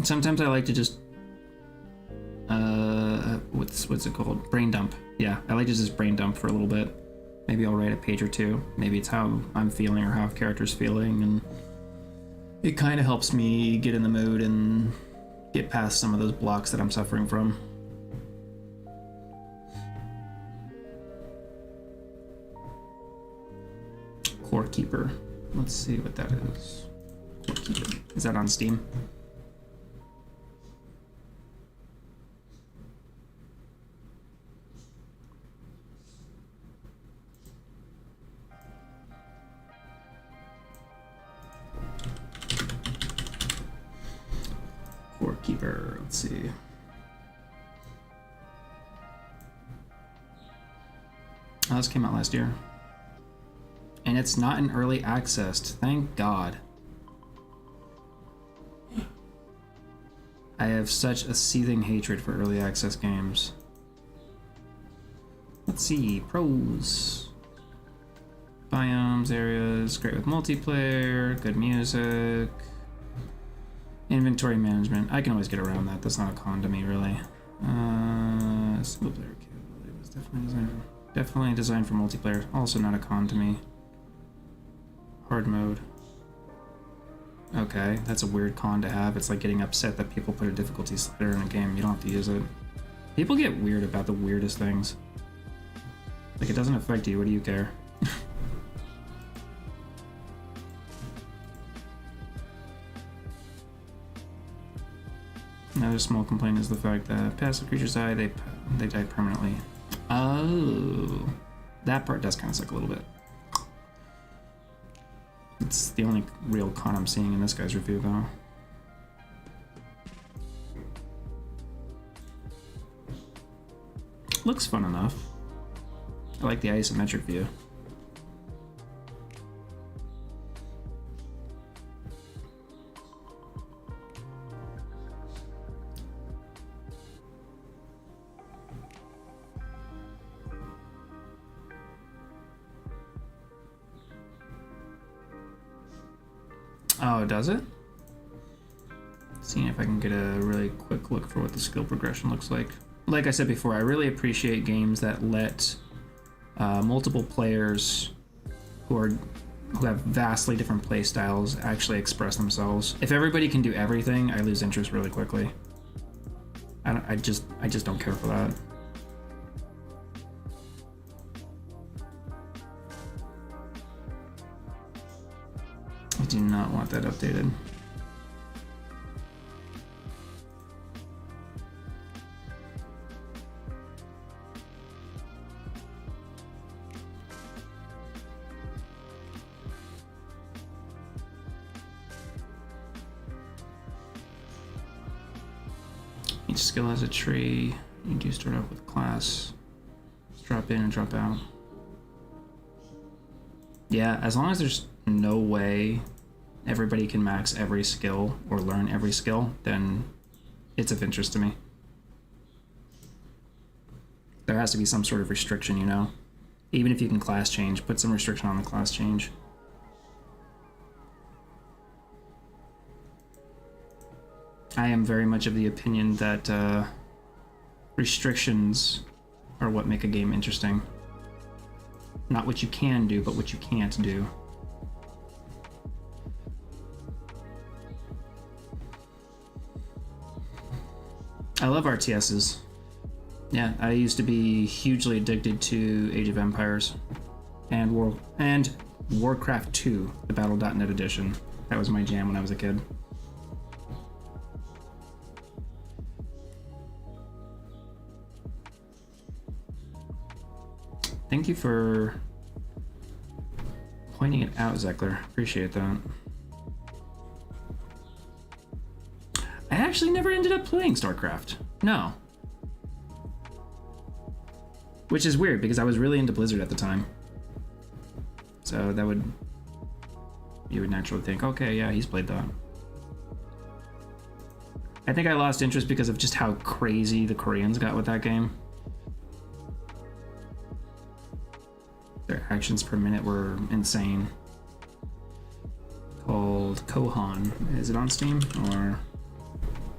A: Sometimes I like to just... what's it called? Brain dump. Yeah, I like to just brain dump for a little bit. Maybe I'll write a page or two. Maybe it's how I'm feeling or how a character's feeling, and it kind of helps me get in the mood and get past some of those blocks that I'm suffering from. Core Keeper. Let's see what that is. Core Keeper. Is that on Steam? Core Keeper. Let's see. Oh, this came out last year. And it's not in early access. Thank God. I have such a seething hatred for early access games. Let's see. Pros. Biomes, areas, great with multiplayer, good music. Inventory management. I can always get around that. That's not a con to me, really. Single player capability was definitely designed for multiplayer. Also not a con to me. Hard mode. Okay, that's a weird con to have. It's like getting upset that people put a difficulty slider in a game. You don't have to use it. People get weird about the weirdest things. Like, it doesn't affect you. What do you care? Another small complaint is the fact that passive creatures die, they die permanently. Oh, that part does kind of suck a little bit. It's the only real con I'm seeing in this guy's review, though. Looks fun enough. I like the isometric view. Oh, does it? Seeing if I can get a really quick look for what the skill progression looks like. Like I said before, I really appreciate games that let multiple players who have vastly different play styles actually express themselves. If everybody can do everything, I lose interest really quickly. I just don't care for that. I do not want that updated. Each skill has a tree. You do start off with class. Just drop in and drop out. Yeah, as long as there's no way everybody can max every skill or learn every skill, then it's of interest to me. There has to be some sort of restriction, you know? Even if you can class change, put some restriction on the class change. I am very much of the opinion that restrictions are what make a game interesting. Not what you can do, but what you can't do. I love RTSs. Yeah, I used to be hugely addicted to Age of Empires and Warcraft 2, the Battle.net edition. That was my jam when I was a kid. Thank you for pointing it out, Zeckler. Appreciate that. I actually never ended up playing StarCraft. No. Which is weird because I was really into Blizzard at the time. So that would... You would naturally think, okay, yeah, he's played that. I think I lost interest because of just how crazy the Koreans got with that game. Their actions per minute were insane. Called Kohan. Is it on Steam? Or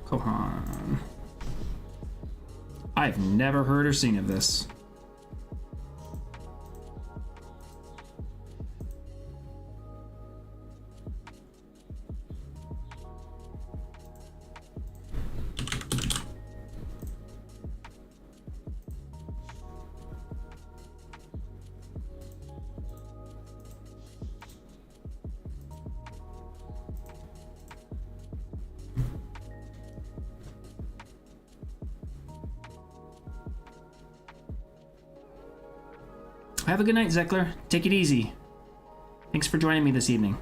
A: Kohan? I've never heard or seen of this. Have a good night, Zeckler. Take it easy. Thanks for joining me this evening.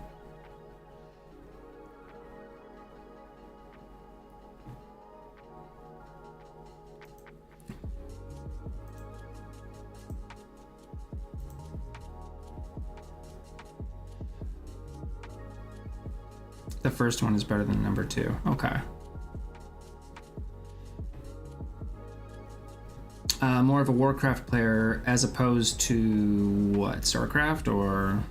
A: The first one is better than number 2. Okay. More of a Warcraft player as opposed to what? StarCraft or?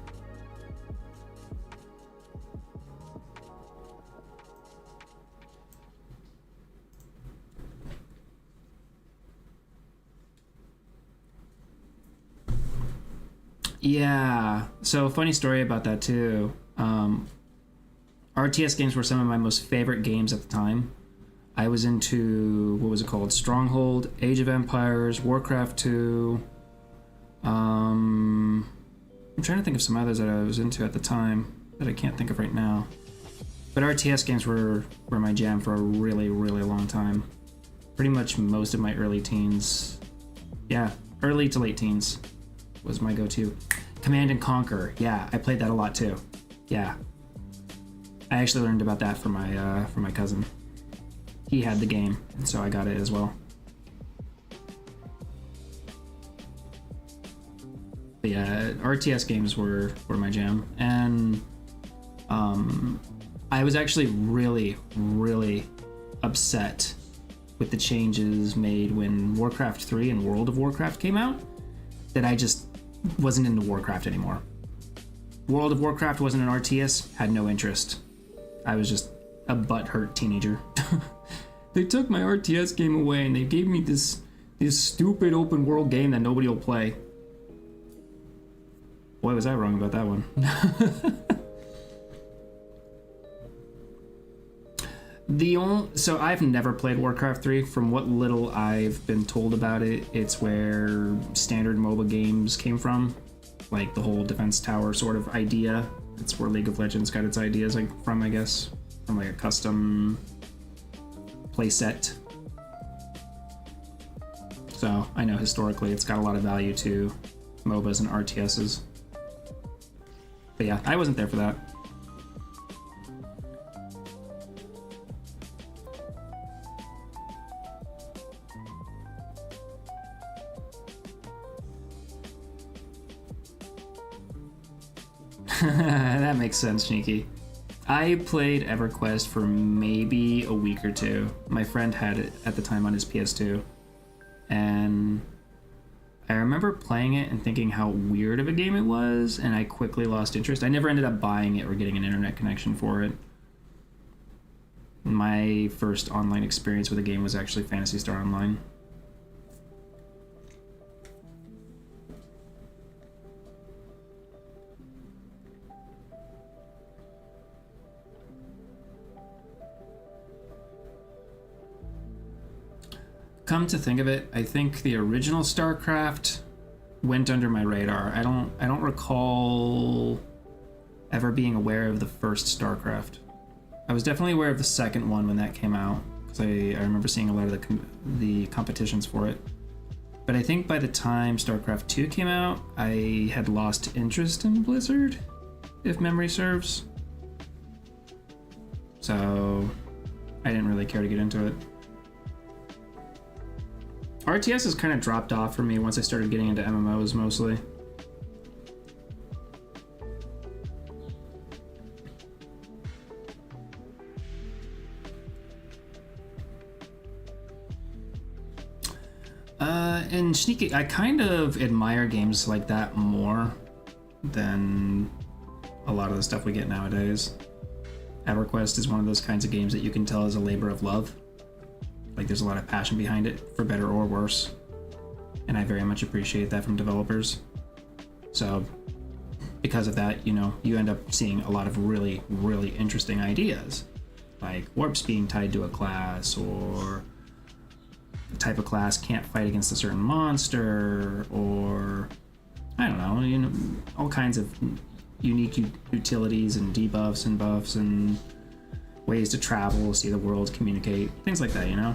A: Yeah. So funny story about that too. RTS games were some of my most favorite games at the time. I was into, what was it called? Stronghold, Age of Empires, Warcraft 2. I'm trying to think of some others that I was into at the time that I can't think of right now. But RTS games were my jam for a really, really long time. Pretty much most of my early teens. Yeah, early to late teens was my go-to. Command and Conquer. Yeah, I played that a lot too. Yeah. I actually learned about that from my cousin. He had the game, and so I got it as well. But yeah, RTS games were my jam, and I was actually really, really upset with the changes made when Warcraft 3 and World of Warcraft came out, that I just wasn't into Warcraft anymore. World of Warcraft wasn't an RTS, had no interest. I was just a butthurt teenager. They took my RTS game away and they gave me this stupid open world game that nobody will play. Boy, was I wrong about that one. So I've never played Warcraft 3. From what little I've been told about it, it's where standard MOBA games came from. Like the whole defense tower sort of idea. It's where League of Legends got its ideas from, I guess. From like a custom playset. So I know historically it's got a lot of value to MOBAs and RTSs. But yeah, I wasn't there for that. That makes sense, Sneaky. I played EverQuest for maybe a week or two. My friend had it at the time on his PS2. And I remember playing it and thinking how weird of a game it was, and I quickly lost interest. I never ended up buying it or getting an internet connection for it. My first online experience with a game was actually Phantasy Star Online. come to think of it, I think the original StarCraft went under my radar. I don't recall ever being aware of the first StarCraft. I was definitely aware of the second one when that came out, because I remember seeing a lot of the competitions for it. But I think by the time StarCraft 2 came out, I had lost interest in Blizzard, if memory serves. So I didn't really care to get into it. RTS has kind of dropped off for me once I started getting into MMOs mostly. And Sneaky, I kind of admire games like that more than a lot of the stuff we get nowadays. EverQuest is one of those kinds of games that you can tell is a labor of love. Like, there's a lot of passion behind it, for better or worse. And I very much appreciate that from developers. So, because of that, you know, you end up seeing a lot of really, really interesting ideas. Like warps being tied to a class, or the type of class can't fight against a certain monster, or I don't know, you know, all kinds of unique utilities and debuffs and buffs and ways to travel, see the world, communicate, things like that, you know?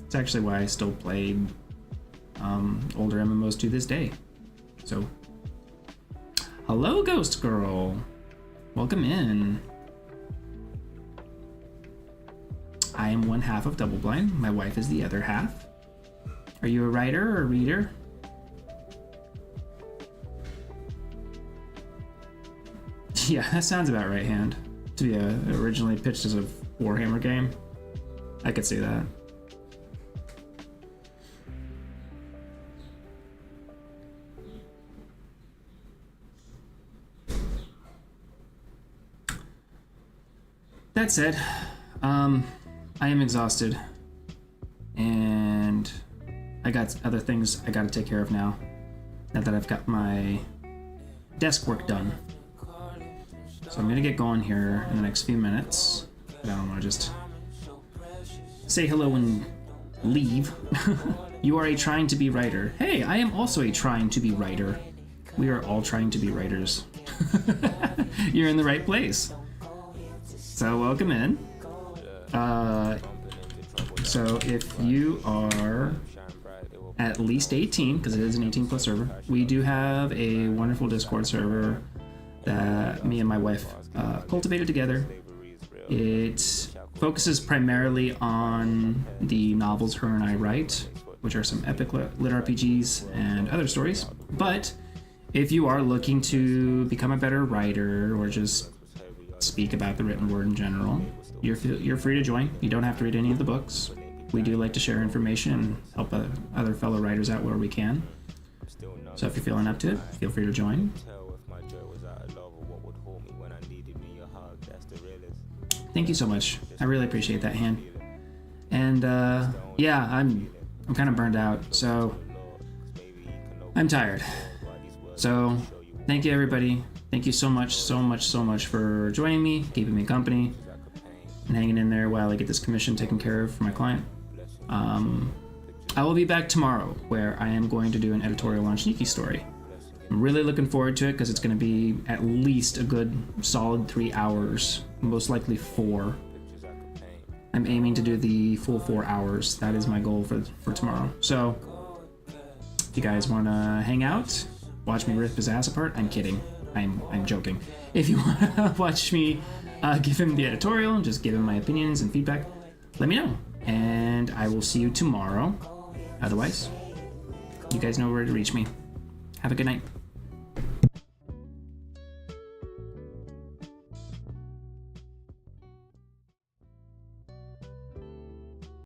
A: It's actually why I still play older MMOs to this day. So, hello, Ghost Girl. Welcome in. I am one half of DoubleBlind. My wife is the other half. Are you a writer or a reader? Yeah, that sounds about right, Hand. To be originally pitched as a Warhammer game. I could see that. That said, I am exhausted, and I got other things I gotta take care of now that I've got my desk work done. So I'm gonna get going here in the next few minutes. But I don't want to just say hello and leave. You are a trying to be writer. Hey, I am also a trying to be writer. We are all trying to be writers. You're in the right place. So welcome in. So if you are at least 18, because it is an 18 plus server, we do have a wonderful Discord server that me and my wife cultivated together. It focuses primarily on the novels her and I write, which are some epic lit RPGs and other stories. But if you are looking to become a better writer or just speak about the written word in general, you're free to join. You don't have to read any of the books. We do like to share information and help other fellow writers out where we can. So if you're feeling up to it, feel free to join. Thank you so much. I really appreciate that, Han. And yeah, I'm kind of burned out, so I'm tired. So thank you, everybody. Thank you so much for joining me, keeping me company, and hanging in there while I get this commission taken care of for my client. I will be back tomorrow, where I am going to do an editorial on Sneaky Story. I'm really looking forward to it because it's going to be at least a good solid 3 hours, most likely 4. I'm aiming to do the full 4 hours. That is my goal for tomorrow. So if you guys want to hang out, watch me rip his ass apart. I'm kidding. I'm joking. If you want to watch me give him the editorial and just give him my opinions and feedback, let me know. And I will see you tomorrow. Otherwise, you guys know where to reach me. Have a good night.